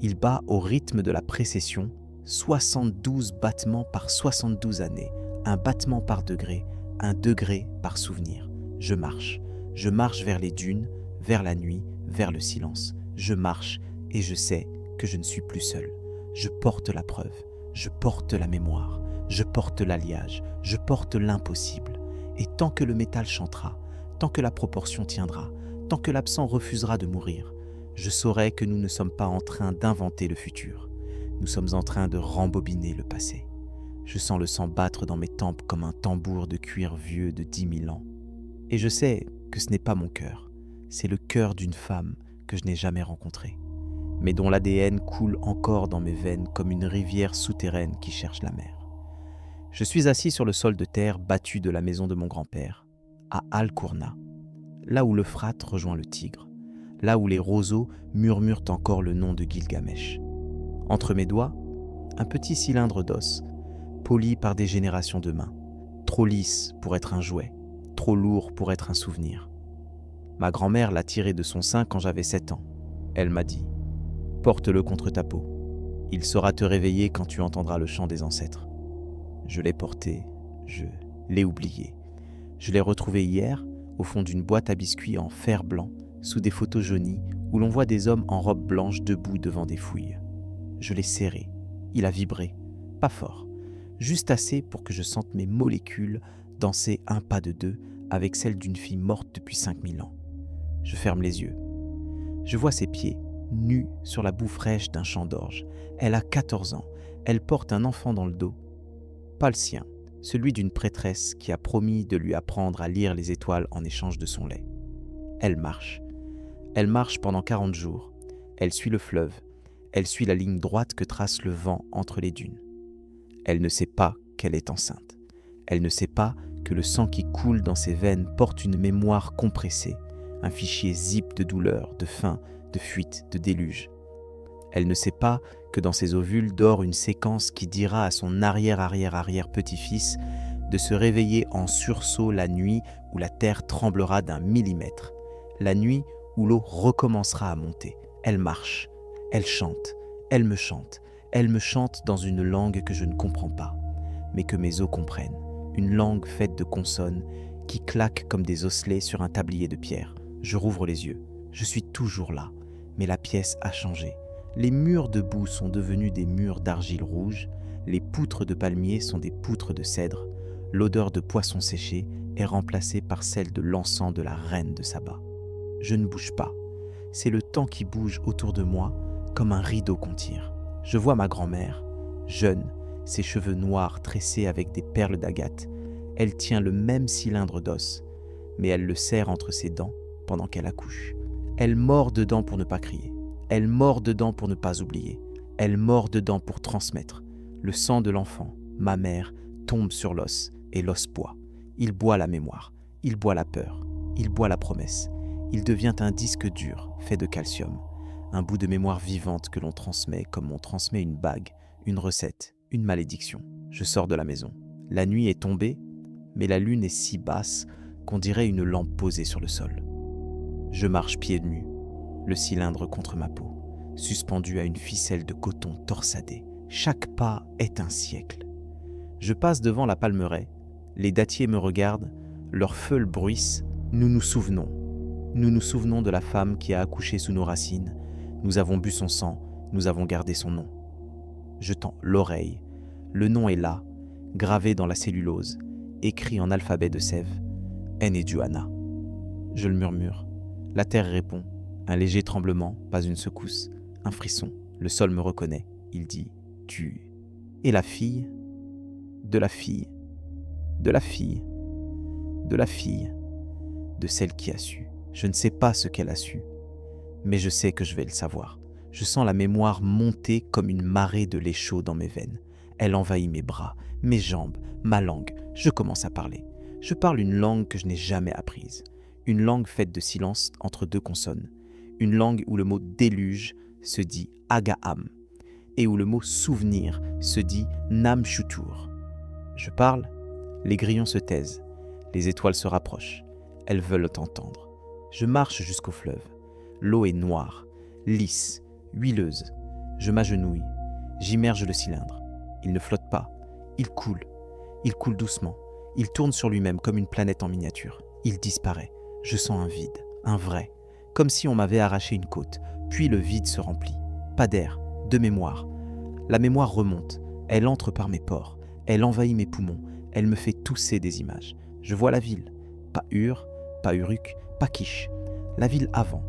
A: Il bat au rythme de la précession, 72 battements par 72 années, un battement par degré, un degré par souvenir. Je marche vers les dunes, vers la nuit, vers le silence. Je marche et je sais que je ne suis plus seul. Je porte la preuve, je porte la mémoire, je porte l'alliage, je porte l'impossible. Et tant que le métal chantera, tant que la proportion tiendra, tant que l'absent refusera de mourir, je saurai que nous ne sommes pas en train d'inventer le futur. Nous sommes en train de rembobiner le passé. Je sens le sang battre dans mes tempes comme un tambour de cuir vieux de 10 000 ans. Et je sais que ce n'est pas mon cœur, c'est le cœur d'une femme que je n'ai jamais rencontrée, mais dont l'ADN coule encore dans mes veines comme une rivière souterraine qui cherche la mer. Je suis assis sur le sol de terre battu de la maison de mon grand-père, à Al-Kourna, là où l'Euphrate rejoint le Tigre, là où les roseaux murmurent encore le nom de Gilgamesh. Entre mes doigts, un petit cylindre d'os, poli par des générations de mains, trop lisse pour être un jouet, trop lourd pour être un souvenir. Ma grand-mère l'a tiré de son sein quand j'avais 7 ans. Elle m'a dit « Porte-le contre ta peau. Il saura te réveiller quand tu entendras le chant des ancêtres. » Je l'ai porté, je l'ai oublié. Je l'ai retrouvé hier au fond d'une boîte à biscuits en fer blanc, sous des photos jaunies où l'on voit des hommes en robe blanche debout devant des fouilles. Je l'ai serré. Il a vibré. Pas fort. Juste assez pour que je sente mes molécules danser un pas de deux avec celle d'une fille morte depuis 5000 ans. Je ferme les yeux. Je vois ses pieds, nus sur la boue fraîche d'un champ d'orge. Elle a 14 ans. Elle porte un enfant dans le dos, pas le sien, celui d'une prêtresse qui a promis de lui apprendre à lire les étoiles en échange de son lait. Elle marche. Elle marche pendant 40 jours. Elle suit le fleuve. Elle suit la ligne droite que trace le vent entre les dunes. Elle ne sait pas qu'elle est enceinte. Elle ne sait pas que le sang qui coule dans ses veines porte une mémoire compressée, un fichier zip de douleur, de faim, de fuite, de déluge. Elle ne sait pas que dans ses ovules dort une séquence qui dira à son arrière-arrière-arrière-petit-fils de se réveiller en sursaut la nuit où la terre tremblera d'1 millimètre, la nuit où l'eau recommencera à monter. Elle marche, elle chante, elle me chante dans une langue que je ne comprends pas, mais que mes os comprennent, une langue faite de consonnes qui claquent comme des osselets sur un tablier de pierre. Je rouvre les yeux, je suis toujours là, mais la pièce a changé. Les murs de boue sont devenus des murs d'argile rouge, les poutres de palmier sont des poutres de cèdre, l'odeur de poisson séché est remplacée par celle de l'encens de la reine de Saba. Je ne bouge pas, c'est le temps qui bouge autour de moi comme un rideau qu'on tire. Je vois ma grand-mère, jeune, ses cheveux noirs tressés avec des perles d'agate. Elle tient le même cylindre d'os, mais elle le serre entre ses dents pendant qu'elle accouche. Elle mord dedans pour ne pas crier. Elle mord dedans pour ne pas oublier. Elle mord dedans pour transmettre. Le sang de l'enfant, ma mère, tombe sur l'os et l'os boit. Il boit la mémoire, il boit la peur, il boit la promesse. Il devient un disque dur fait de calcium, un bout de mémoire vivante que l'on transmet comme on transmet une bague, une recette, une malédiction. Je sors de la maison. La nuit est tombée, mais la lune est si basse qu'on dirait une lampe posée sur le sol. Je marche pieds nus, le cylindre contre ma peau, suspendu à une ficelle de coton torsadé. Chaque pas est un siècle. Je passe devant la palmeraie, les dattiers me regardent, leurs feuilles bruissent. Nous nous souvenons de la femme qui a accouché sous nos racines. Nous avons bu son sang, nous avons gardé son nom. Je tends l'oreille. Le nom est là, gravé dans la cellulose, écrit en alphabet de sève. Enedjuana. Je le murmure. La terre répond. Un léger tremblement, pas une secousse, un frisson. Le sol me reconnaît. Il dit « Tu ». Et la fille ? De la fille. De la fille. De la fille. De celle qui a su. Je ne sais pas ce qu'elle a su, mais je sais que je vais le savoir. Je sens la mémoire monter comme une marée de lait chaud dans mes veines. Elle envahit mes bras, mes jambes, ma langue. Je commence à parler. Je parle une langue que je n'ai jamais apprise. Une langue faite de silence entre deux consonnes. Une langue où le mot déluge se dit Agaam et où le mot souvenir se dit Namshutur. Je parle, les grillons se taisent, les étoiles se rapprochent, elles veulent entendre. Je marche jusqu'au fleuve. L'eau est noire, lisse, huileuse. Je m'agenouille, j'immerge le cylindre. Il ne flotte pas, il coule doucement. Il tourne sur lui-même comme une planète en miniature. Il disparaît. Je sens un vide, un vrai, comme si on m'avait arraché une côte. Puis le vide se remplit. Pas d'air, de mémoire. La mémoire remonte, elle entre par mes pores, elle envahit mes poumons, elle me fait tousser des images. Je vois la ville, pas Ur, pas Uruk, pas Kish. La ville avant,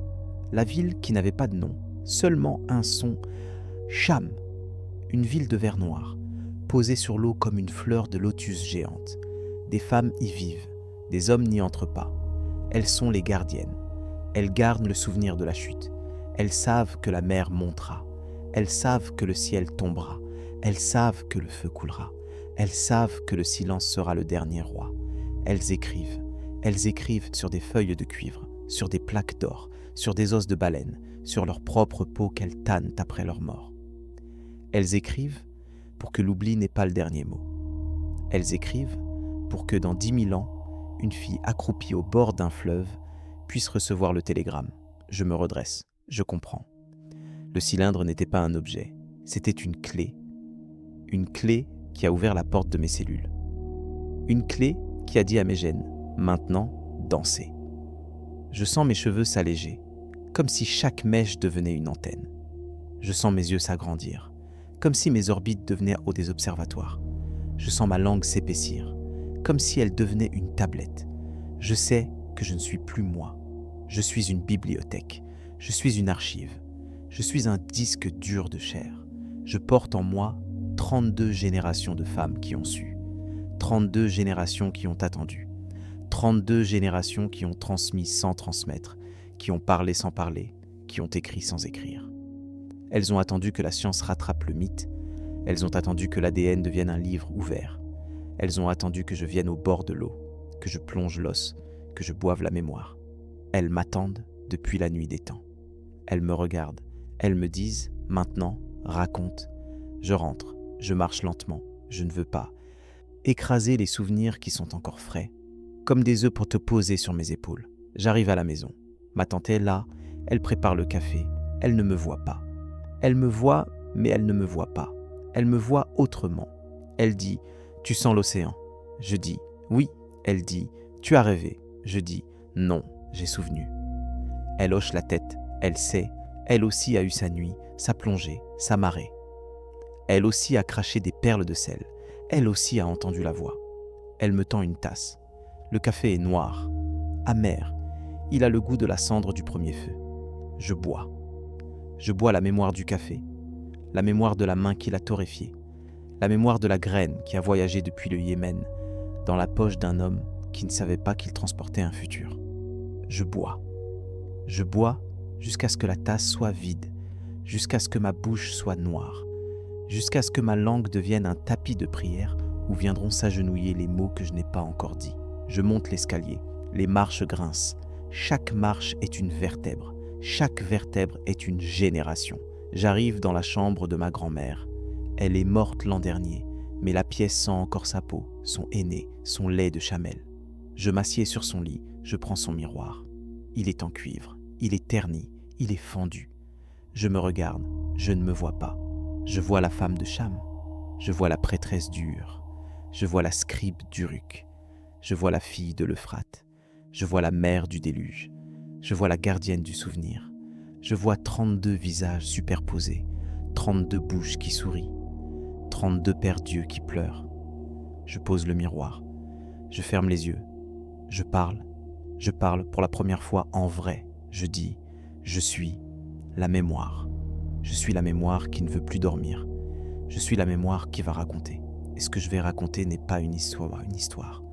A: la ville qui n'avait pas de nom, seulement un son, Cham, une ville de verre noir, posée sur l'eau comme une fleur de lotus géante. Des femmes y vivent, des hommes n'y entrent pas. Elles sont les gardiennes. Elles gardent le souvenir de la chute. Elles savent que la mer montera. Elles savent que le ciel tombera. Elles savent que le feu coulera. Elles savent que le silence sera le dernier roi. Elles écrivent. Elles écrivent sur des feuilles de cuivre, sur des plaques d'or, sur des os de baleine, sur leur propre peau qu'elles tannent après leur mort. Elles écrivent pour que l'oubli n'ait pas le dernier mot. Elles écrivent pour que dans 10 000 ans, une fille accroupie au bord d'un fleuve puisse recevoir le télégramme. Je me redresse, je comprends. Le cylindre n'était pas un objet, c'était une clé qui a ouvert la porte de mes cellules. Une clé qui a dit à mes gènes, maintenant, dansez. Je sens mes cheveux s'alléger, comme si chaque mèche devenait une antenne. Je sens mes yeux s'agrandir, comme si mes orbites devenaient des observatoires. Je sens ma langue s'épaissir, comme si elle devenait une tablette. Je sais que je ne suis plus moi. Je suis une bibliothèque. Je suis une archive. Je suis un disque dur de chair. Je porte en moi 32 générations de femmes qui ont su, 32 générations qui ont attendu, 32 générations qui ont transmis sans transmettre, qui ont parlé sans parler, qui ont écrit sans écrire. Elles ont attendu que la science rattrape le mythe, elles ont attendu que l'ADN devienne un livre ouvert, elles ont attendu que je vienne au bord de l'eau, que je plonge l'os, que je boive la mémoire. Elles m'attendent depuis la nuit des temps. Elles me regardent, elles me disent « Maintenant, raconte ». Je rentre, je marche lentement, je ne veux pas. Écraser les souvenirs qui sont encore frais, comme des œufs pour te poser sur mes épaules. J'arrive à la maison. Ma tante est là, elle prépare le café, elle ne me voit pas. Elle me voit, mais elle ne me voit pas. Elle me voit autrement. Elle dit « Tu sens l'océan ». Je dis « Oui ». Elle dit « Tu as rêvé ». Je dis « Non, j'ai souvenu ». Elle hoche la tête, elle sait, elle aussi a eu sa nuit, sa plongée, sa marée. Elle aussi a craché des perles de sel, elle aussi a entendu la voix. Elle me tend une tasse. Le café est noir, amer, il a le goût de la cendre du premier feu. Je bois. Je bois la mémoire du café, la mémoire de la main qui l'a torréfié, la mémoire de la graine qui a voyagé depuis le Yémen, dans la poche d'un homme qui ne savait pas qu'il transportait un futur. Je bois. Je bois jusqu'à ce que la tasse soit vide, jusqu'à ce que ma bouche soit noire, jusqu'à ce que ma langue devienne un tapis de prière où viendront s'agenouiller les mots que je n'ai pas encore dits. Je monte l'escalier, les marches grincent. Chaque marche est une vertèbre, chaque vertèbre est une génération. J'arrive dans la chambre de ma grand-mère. Elle est morte l'an dernier, mais la pièce sent encore sa peau, son henné, son lait de chamelle. Je m'assieds sur son lit, je prends son miroir. Il est en cuivre, il est terni, il est fendu. Je me regarde, je ne me vois pas. Je vois la femme de Cham, je vois la prêtresse d'Ur, je vois la scribe d'Uruk, je vois la fille de l'Euphrate, je vois la mère du déluge, je vois la gardienne du souvenir, je vois 32 visages superposés, 32 bouches qui sourient, 32 pères d'yeux qui pleurent. Je pose le miroir, je ferme les yeux, je parle pour la première fois en vrai. Je dis, je suis la mémoire. Je suis la mémoire qui ne veut plus dormir. Je suis la mémoire qui va raconter. Et ce que je vais raconter n'est pas une histoire.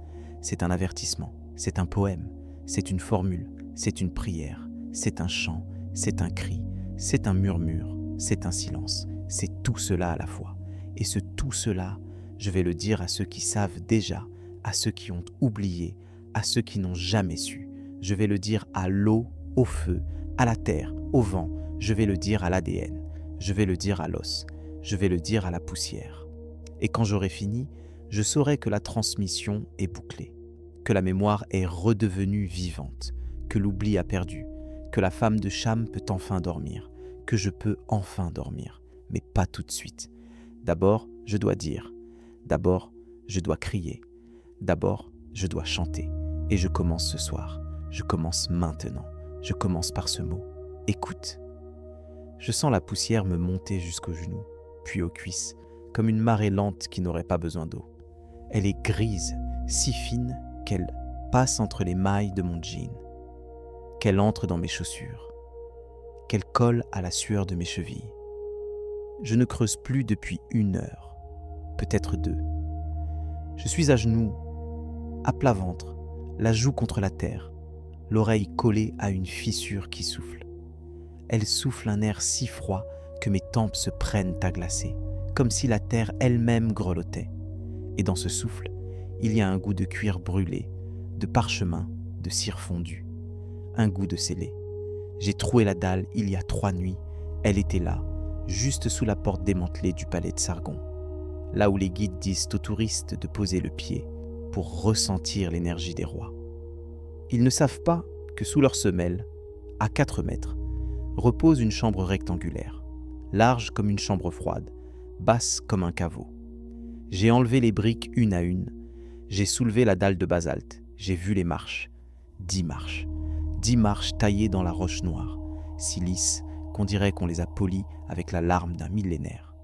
A: C'est un avertissement, c'est un poème, c'est une formule, c'est une prière, c'est un chant, c'est un cri, c'est un murmure, c'est un silence. C'est tout cela à la fois. Et ce tout cela, je vais le dire à ceux qui savent déjà, à ceux qui ont oublié, à ceux qui n'ont jamais su. Je vais le dire à l'eau, au feu, à la terre, au vent. Je vais le dire à l'ADN. Je vais le dire à l'os. Je vais le dire à la poussière. Et quand j'aurai fini, je saurai que la transmission est bouclée, que la mémoire est redevenue vivante, que l'oubli a perdu, que la femme de Cham peut enfin dormir, que je peux enfin dormir, mais pas tout de suite. D'abord, je dois dire. D'abord, je dois crier. D'abord, je dois chanter. Et je commence ce soir. Je commence maintenant. Je commence par ce mot. Écoute. Je sens la poussière me monter jusqu'aux genoux, puis aux cuisses, comme une marée lente qui n'aurait pas besoin d'eau. Elle est grise, si fine qu'elle passe entre les mailles de mon jean, qu'elle entre dans mes chaussures, qu'elle colle à la sueur de mes chevilles. Je ne creuse plus depuis 1 heure, peut-être 2. Je suis à genoux, à plat ventre, la joue contre la terre, l'oreille collée à une fissure qui souffle. Elle souffle un air si froid que mes tempes se prennent à glacer, comme si la terre elle-même grelottait. Et dans ce souffle, il y a un goût de cuir brûlé, de parchemin, de cire fondue, un goût de scellé. J'ai troué la dalle il y a 3 nuits, elle était là, juste sous la porte démantelée du palais de Sargon, là où les guides disent aux touristes de poser le pied pour ressentir l'énergie des rois. Ils ne savent pas que sous leur semelle, à 4 mètres, repose une chambre rectangulaire, large comme une chambre froide, basse comme un caveau. J'ai enlevé les briques une à une, j'ai soulevé la dalle de basalte, j'ai vu les marches, 10 marches, 10 marches taillées dans la roche noire, si lisses qu'on dirait qu'on les a polies avec la larme d'un millénaire.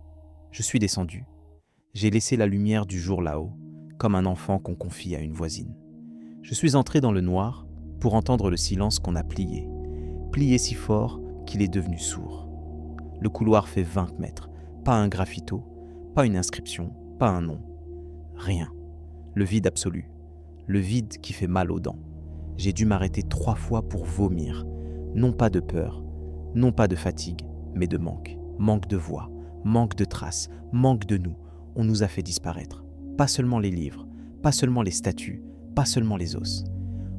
A: Je suis descendu, j'ai laissé la lumière du jour là-haut, comme un enfant qu'on confie à une voisine. Je suis entré dans le noir pour entendre le silence qu'on a plié si fort qu'il est devenu sourd. Le couloir fait 20 mètres, pas un graffito, pas une inscription, pas un nom. Rien. Le vide absolu. Le vide qui fait mal aux dents. J'ai dû m'arrêter 3 fois pour vomir. Non pas de peur, non pas de fatigue, mais de manque. Manque de voix, manque de traces, manque de nous. On nous a fait disparaître. Pas seulement les livres, pas seulement les statues, pas seulement les os.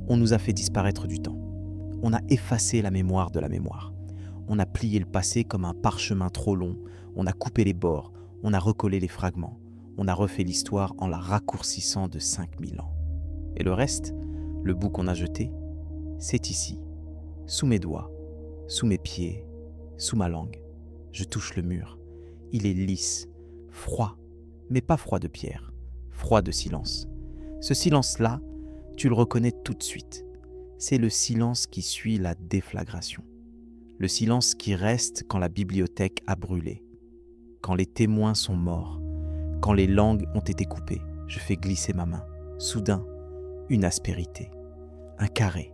A: On nous a fait disparaître du temps. On a effacé la mémoire de la mémoire. On a plié le passé comme un parchemin trop long. On a coupé les bords, on a recollé les fragments. On a refait l'histoire en la raccourcissant de 5000 ans. Et le reste, le bout qu'on a jeté, c'est ici, sous mes doigts, sous mes pieds, sous ma langue. Je touche le mur. Il est lisse, froid, mais pas froid de pierre, froid de silence. Ce silence-là, tu le reconnais tout de suite. C'est le silence qui suit la déflagration. Le silence qui reste quand la bibliothèque a brûlé, quand les témoins sont morts, quand les langues ont été coupées. Je fais glisser ma main. Soudain, une aspérité, un carré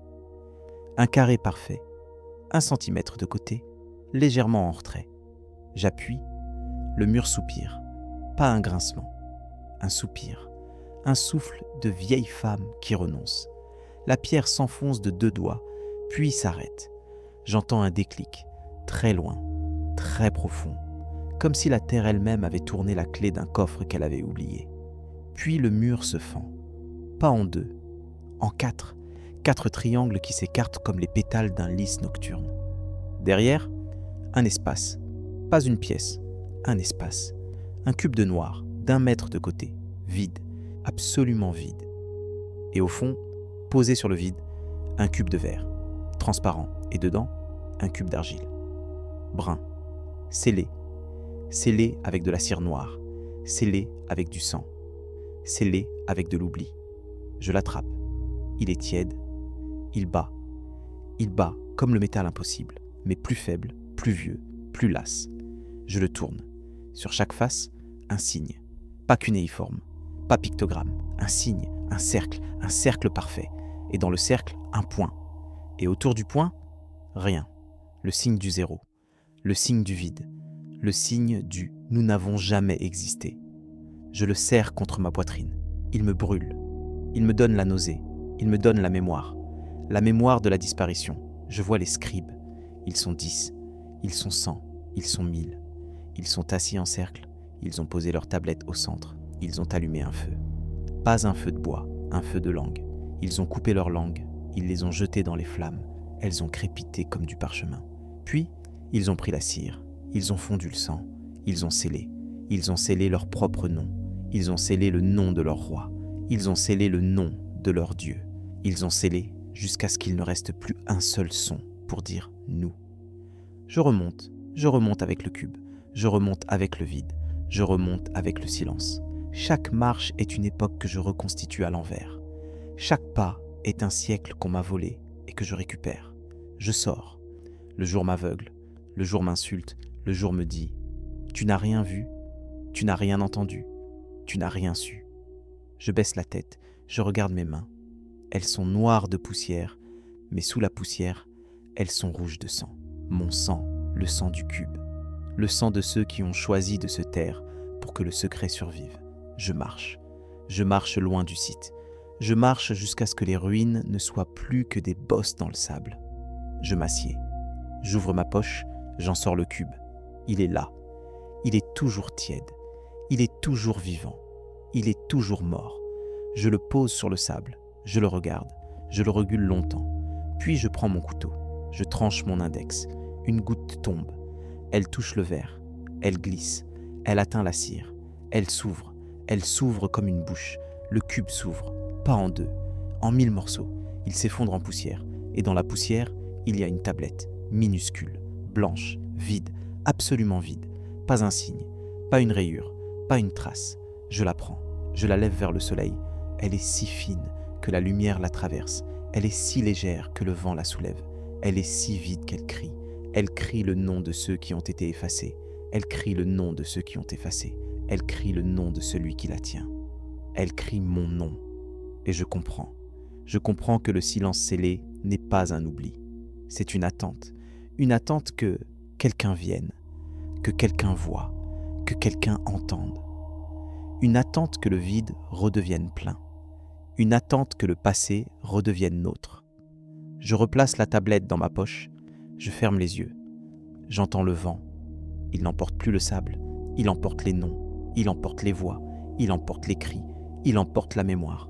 A: parfait, 1 centimètre de côté, légèrement en retrait. J'appuie, le mur soupire, pas un grincement, un soupir, un souffle de vieille femme qui renonce. La pierre s'enfonce de 2 doigts, puis s'arrête. J'entends un déclic, très loin, très profond, comme si la terre elle-même avait tourné la clé d'un coffre qu'elle avait oublié. Puis le mur se fend, pas en 2, en 4 triangles qui s'écartent comme les pétales d'un lys nocturne. Derrière, un espace, pas une pièce, un espace, un cube de noir, d'1 mètre de côté, vide, absolument vide. Et au fond, posé sur le vide, un cube de verre, transparent, et dedans, un cube d'argile, brun, scellé avec de la cire noire, scellé avec du sang, scellé avec de l'oubli. Je l'attrape, il est tiède, il bat comme le métal impossible, mais plus faible, plus vieux, plus las. Je le tourne, sur chaque face, un signe, pas cunéiforme, pas pictogramme, un signe, un cercle parfait, et dans le cercle, un point, et autour du point, rien, le signe du zéro, le signe du vide, le signe du « nous n'avons jamais existé ». Je le serre contre ma poitrine, il me brûle, il me donne la nausée, il me donne la mémoire de la disparition. Je vois les scribes, ils sont 10, ils sont 100, ils sont 1000. Ils sont assis en cercle, ils ont posé leur tablette au centre, ils ont allumé un feu. Pas un feu de bois, un feu de langue. Ils ont coupé leurs langues, ils les ont jetées dans les flammes, elles ont crépité comme du parchemin. Puis, ils ont pris la cire, ils ont fondu le sang, ils ont scellé leur propre nom, ils ont scellé le nom de leur roi, ils ont scellé le nom de leur Dieu, ils ont scellé jusqu'à ce qu'il ne reste plus un seul son pour dire « nous ». Je remonte avec le cube, je remonte avec le vide, je remonte avec le silence. Chaque marche est une époque que je reconstitue à l'envers. Chaque pas est un siècle qu'on m'a volé et que je récupère. Je sors. Le jour m'aveugle, le jour m'insulte, le jour me dit « Tu n'as rien vu, tu n'as rien entendu, tu n'as rien su ». Je baisse la tête, je regarde mes mains. Elles sont noires de poussière, mais sous la poussière, elles sont rouges de sang. Mon sang, le sang du cube. Le sang de ceux qui ont choisi de se taire pour que le secret survive. Je marche loin du site. Je marche jusqu'à ce que les ruines ne soient plus que des bosses dans le sable. Je m'assieds. J'ouvre ma poche, j'en sors le cube. Il est là. Il est toujours tiède. Il est toujours vivant. Il est toujours mort. Je le pose sur le sable. Je le regarde. Je le regule longtemps. Puis je prends mon couteau. Je tranche mon index. Une goutte tombe. Elle touche le verre. Elle glisse. Elle atteint la cire. Elle s'ouvre. Elle s'ouvre comme une bouche. Le cube s'ouvre. Pas en 2. En 1000 morceaux. Il s'effondre en poussière. Et dans la poussière, il y a une tablette. Minuscule. Blanche. Vide. Absolument vide. Pas un signe. Pas une rayure. Pas une trace. Je la prends. Je la lève vers le soleil. Elle est si fine que la lumière la traverse. Elle est si légère que le vent la soulève. Elle est si vide qu'elle crie. Elle crie le nom de ceux qui ont été effacés. Elle crie le nom de ceux qui ont effacé. Elle crie le nom de celui qui la tient. Elle crie mon nom. Et je comprends. Je comprends que le silence scellé n'est pas un oubli. C'est une attente. Une attente que quelqu'un vienne, que quelqu'un voie, que quelqu'un entende. Une attente que le vide redevienne plein. Une attente que le passé redevienne nôtre. Je replace la tablette dans ma poche, je ferme les yeux. J'entends le vent. Il n'emporte plus le sable, il emporte les noms, il emporte les voix, il emporte les cris, il emporte la mémoire.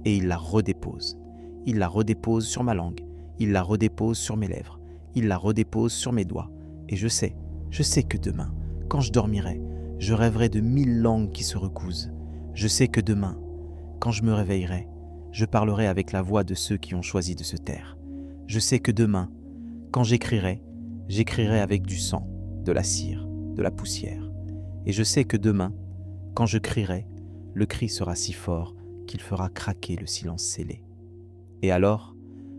A: Et il la redépose. Il la redépose sur ma langue, il la redépose sur mes lèvres, il la redépose sur mes doigts. Et je sais que demain, quand je dormirai, je rêverai de 1000 langues qui se recousent. Je sais que demain, quand je me réveillerai, je parlerai avec la voix de ceux qui ont choisi de se taire. Je sais que demain, quand j'écrirai avec du sang, de la cire, de la poussière. Et je sais que demain, quand je crierai, le cri sera si fort qu'il fera craquer le silence scellé. Et alors,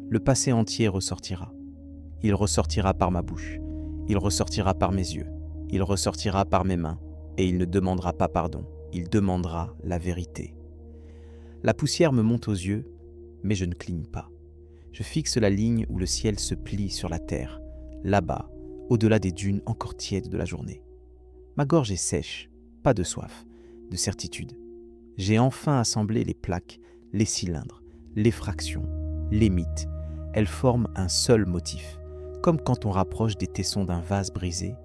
A: le passé entier ressortira. Il ressortira par ma bouche, il ressortira par mes yeux, il ressortira par mes mains, et il ne demandera pas pardon, il demandera la vérité. La poussière me monte aux yeux, mais je ne cligne pas. Je fixe la ligne où le ciel se plie sur la terre, là-bas, au-delà des dunes encore tièdes de la journée. Ma gorge est sèche, pas de soif, de certitude. J'ai enfin assemblé les plaques, les cylindres, les fractions, les mythes. Elles forment un seul motif, comme quand on rapproche des tessons d'un vase brisé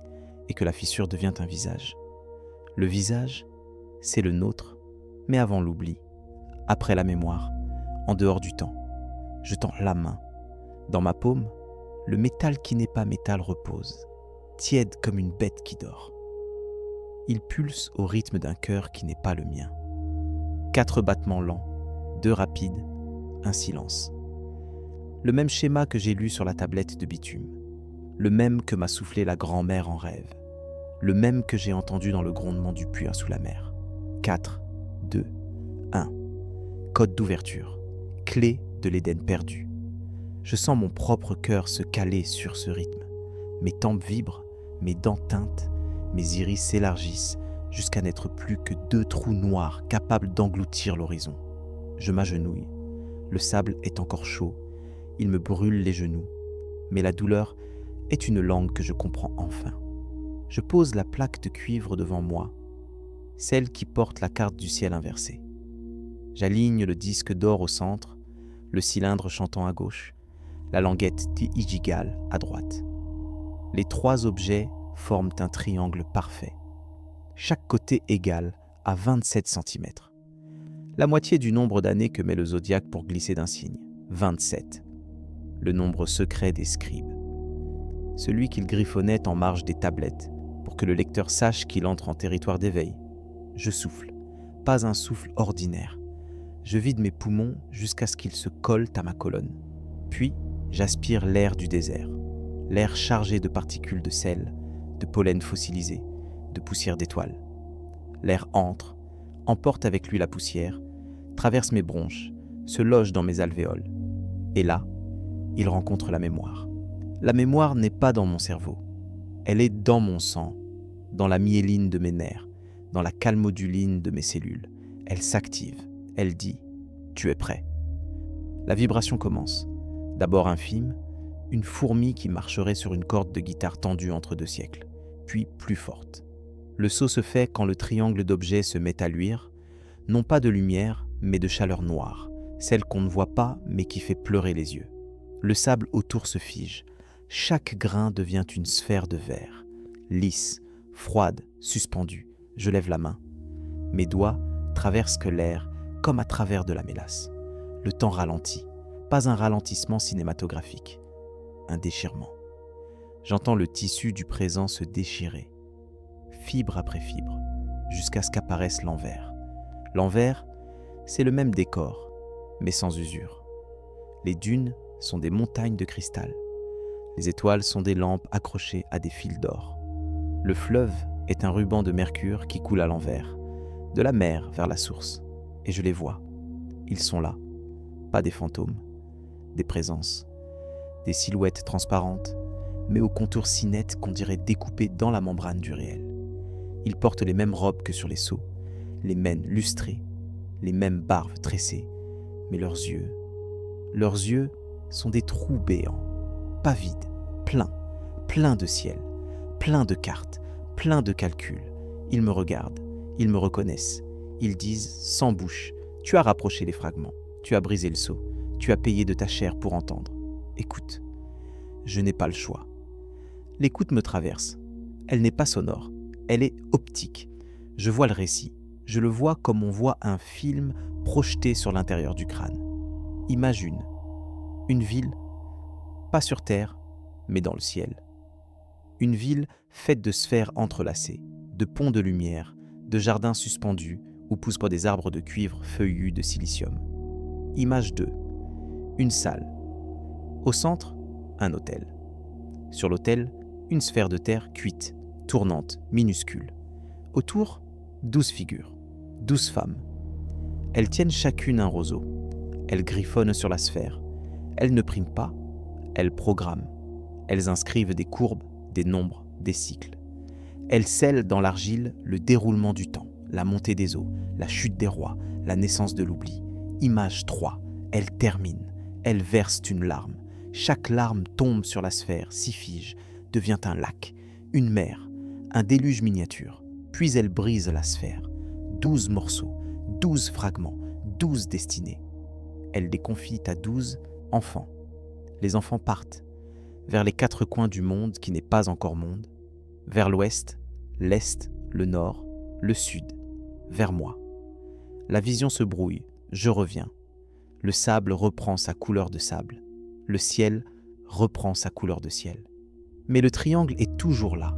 A: et que la fissure devient un visage. Le visage, c'est le nôtre, mais avant l'oubli, après la mémoire, en dehors du temps. Je tends la main. Dans ma paume, le métal qui n'est pas métal repose, tiède comme une bête qui dort. Il pulse au rythme d'un cœur qui n'est pas le mien. 4 battements lents, 2 rapides, un silence. Le même schéma que j'ai lu sur la tablette de bitume, le même que m'a soufflé la grand-mère en rêve, le même que j'ai entendu dans le grondement du puits sous la mer. 4, 2, 1. Code d'ouverture, clé de l'Éden perdu. Je sens mon propre cœur se caler sur ce rythme. Mes tempes vibrent, mes dents teintent, mes iris s'élargissent jusqu'à n'être plus que 2 trous noirs capables d'engloutir l'horizon. Je m'agenouille. Le sable est encore chaud. Il me brûle les genoux. Mais la douleur est une langue que je comprends enfin. Je pose la plaque de cuivre devant moi, celle qui porte la carte du ciel inversée. J'aligne le disque d'or au centre, le cylindre chantant à gauche, la languette d'Ijigal à droite. Les 3 objets forment un triangle parfait, chaque côté égal à 27 cm. La moitié du nombre d'années que met le zodiaque pour glisser d'un signe, 27. Le nombre secret des scribes. Celui qu'il griffonnait en marge des tablettes, pour que le lecteur sache qu'il entre en territoire d'éveil. Je souffle, pas un souffle ordinaire. Je vide mes poumons jusqu'à ce qu'ils se collent à ma colonne. Puis, j'aspire l'air du désert, l'air chargé de particules de sel, de pollen fossilisé, de poussière d'étoiles. L'air entre, emporte avec lui la poussière, traverse mes bronches, se loge dans mes alvéoles. Et là, il rencontre la mémoire. La mémoire n'est pas dans mon cerveau. Elle est dans mon sang, dans la myéline de mes nerfs, dans la calmoduline de mes cellules. Elle s'active. Elle dit « Tu es prêt ». La vibration commence. D'abord infime, une fourmi qui marcherait sur une corde de guitare tendue entre 2 siècles, puis plus forte. Le saut se fait quand le triangle d'objets se met à luire, non pas de lumière, mais de chaleur noire, celle qu'on ne voit pas mais qui fait pleurer les yeux. Le sable autour se fige. Chaque grain devient une sphère de verre, lisse, froide, suspendue. Je lève la main. Mes doigts traversent l'air comme à travers de la mélasse. Le temps ralentit, pas un ralentissement cinématographique, un déchirement. J'entends le tissu du présent se déchirer, fibre après fibre, jusqu'à ce qu'apparaisse l'envers. L'envers, c'est le même décor, mais sans usure. Les dunes sont des montagnes de cristal. Les étoiles sont des lampes accrochées à des fils d'or. Le fleuve est un ruban de mercure qui coule à l'envers, de la mer vers la source. Et je les vois. Ils sont là, pas des fantômes, des présences, des silhouettes transparentes, mais aux contours si nets qu'on dirait découpés dans la membrane du réel. Ils portent les mêmes robes que sur les sceaux, les mêmes lustrées, les mêmes barbes tressées, mais leurs yeux sont des trous béants, pas vides, pleins de ciel, pleins de cartes, pleins de calculs. Ils me regardent, ils me reconnaissent, Ils disent, sans bouche, tu as rapproché les fragments, tu as brisé le sceau, tu as payé de ta chair pour entendre. Écoute, je n'ai pas le choix. L'écoute me traverse. Elle n'est pas sonore, elle est optique. Je vois le récit, je le vois comme on voit un film projeté sur l'intérieur du crâne. Imagine une ville, pas sur terre, mais dans le ciel. Une ville faite de sphères entrelacées, de ponts de lumière, de jardins suspendus où poussent des arbres de cuivre feuillus de silicium. Image 2. Une salle. Au centre, un autel. Sur l'autel, une sphère de terre cuite, tournante, minuscule. Autour, 12 figures, 12 femmes. Elles tiennent chacune un roseau. Elles griffonnent sur la sphère. Elles ne priment pas, elles programment. Elles inscrivent des courbes, des nombres, des cycles. Elles scellent dans l'argile le déroulement du temps, la montée des eaux, la chute des rois, la naissance de l'oubli. Image 3, elles terminent, elles versent une larme. Chaque larme tombe sur la sphère, s'y fige, devient un lac, une mer, un déluge miniature. Puis elles brisent la sphère. 12 morceaux, 12 fragments, 12 destinées. Elles les confient à 12 enfants. Les enfants partent vers les 4 coins du monde qui n'est pas encore monde, vers l'ouest, l'est, le nord, le sud, vers moi. La vision se brouille, je reviens. Le sable reprend sa couleur de sable. Le ciel reprend sa couleur de ciel. Mais le triangle est toujours là,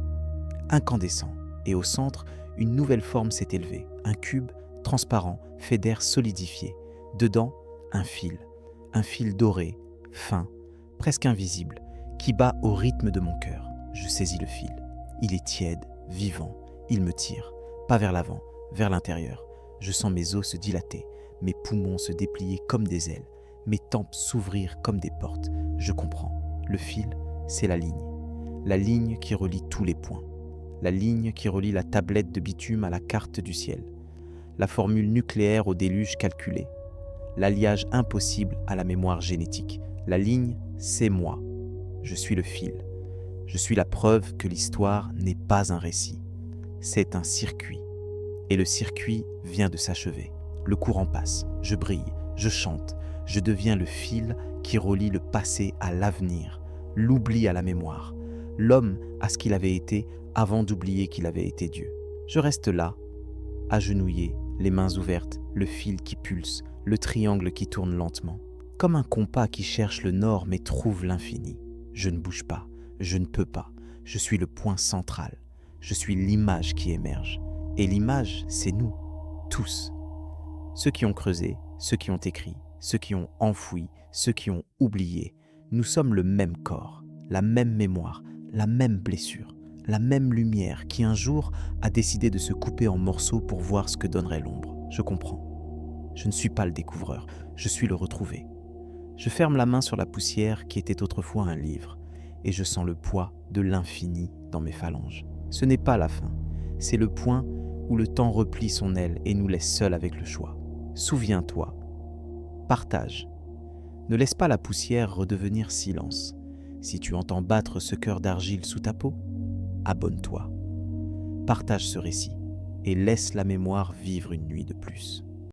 A: incandescent, et au centre, une nouvelle forme s'est élevée, un cube transparent, fait d'air solidifié. Dedans, un fil doré, fin, presque invisible, qui bat au rythme de mon cœur. Je saisis le fil. Il est tiède, vivant, il me tire, pas vers l'avant, vers l'intérieur. Je sens mes os se dilater, mes poumons se déplier comme des ailes, mes tempes s'ouvrir comme des portes. Je comprends. Le fil, c'est la ligne qui relie tous les points. La ligne qui relie la tablette de bitume à la carte du ciel. La formule nucléaire au déluge calculé. L'alliage impossible à la mémoire génétique. La ligne, c'est moi. Je suis le fil. Je suis la preuve que l'histoire n'est pas un récit. C'est un circuit. Et le circuit vient de s'achever. Le courant passe, je brille, je chante, je deviens le fil qui relie le passé à l'avenir, l'oubli à la mémoire, l'homme à ce qu'il avait été avant d'oublier qu'il avait été Dieu. Je reste là, agenouillé, les mains ouvertes, le fil qui pulse, le triangle qui tourne lentement, comme un compas qui cherche le nord mais trouve l'infini. Je ne bouge pas, je ne peux pas, je suis le point central, je suis l'image qui émerge. Et l'image, c'est nous, tous. Ceux qui ont creusé, ceux qui ont écrit, ceux qui ont enfoui, ceux qui ont oublié. Nous sommes le même corps, la même mémoire, la même blessure, la même lumière qui un jour a décidé de se couper en morceaux pour voir ce que donnerait l'ombre. Je comprends. Je ne suis pas le découvreur, je suis le retrouvé. Je ferme la main sur la poussière qui était autrefois un livre et je sens le poids de l'infini dans mes phalanges. Ce n'est pas la fin, c'est le point où le temps replie son aile et nous laisse seuls avec le choix. Souviens-toi. Partage. Ne laisse pas la poussière redevenir silence. Si tu entends battre ce cœur d'argile sous ta peau, abonne-toi. Partage ce récit et laisse la mémoire vivre une nuit de plus.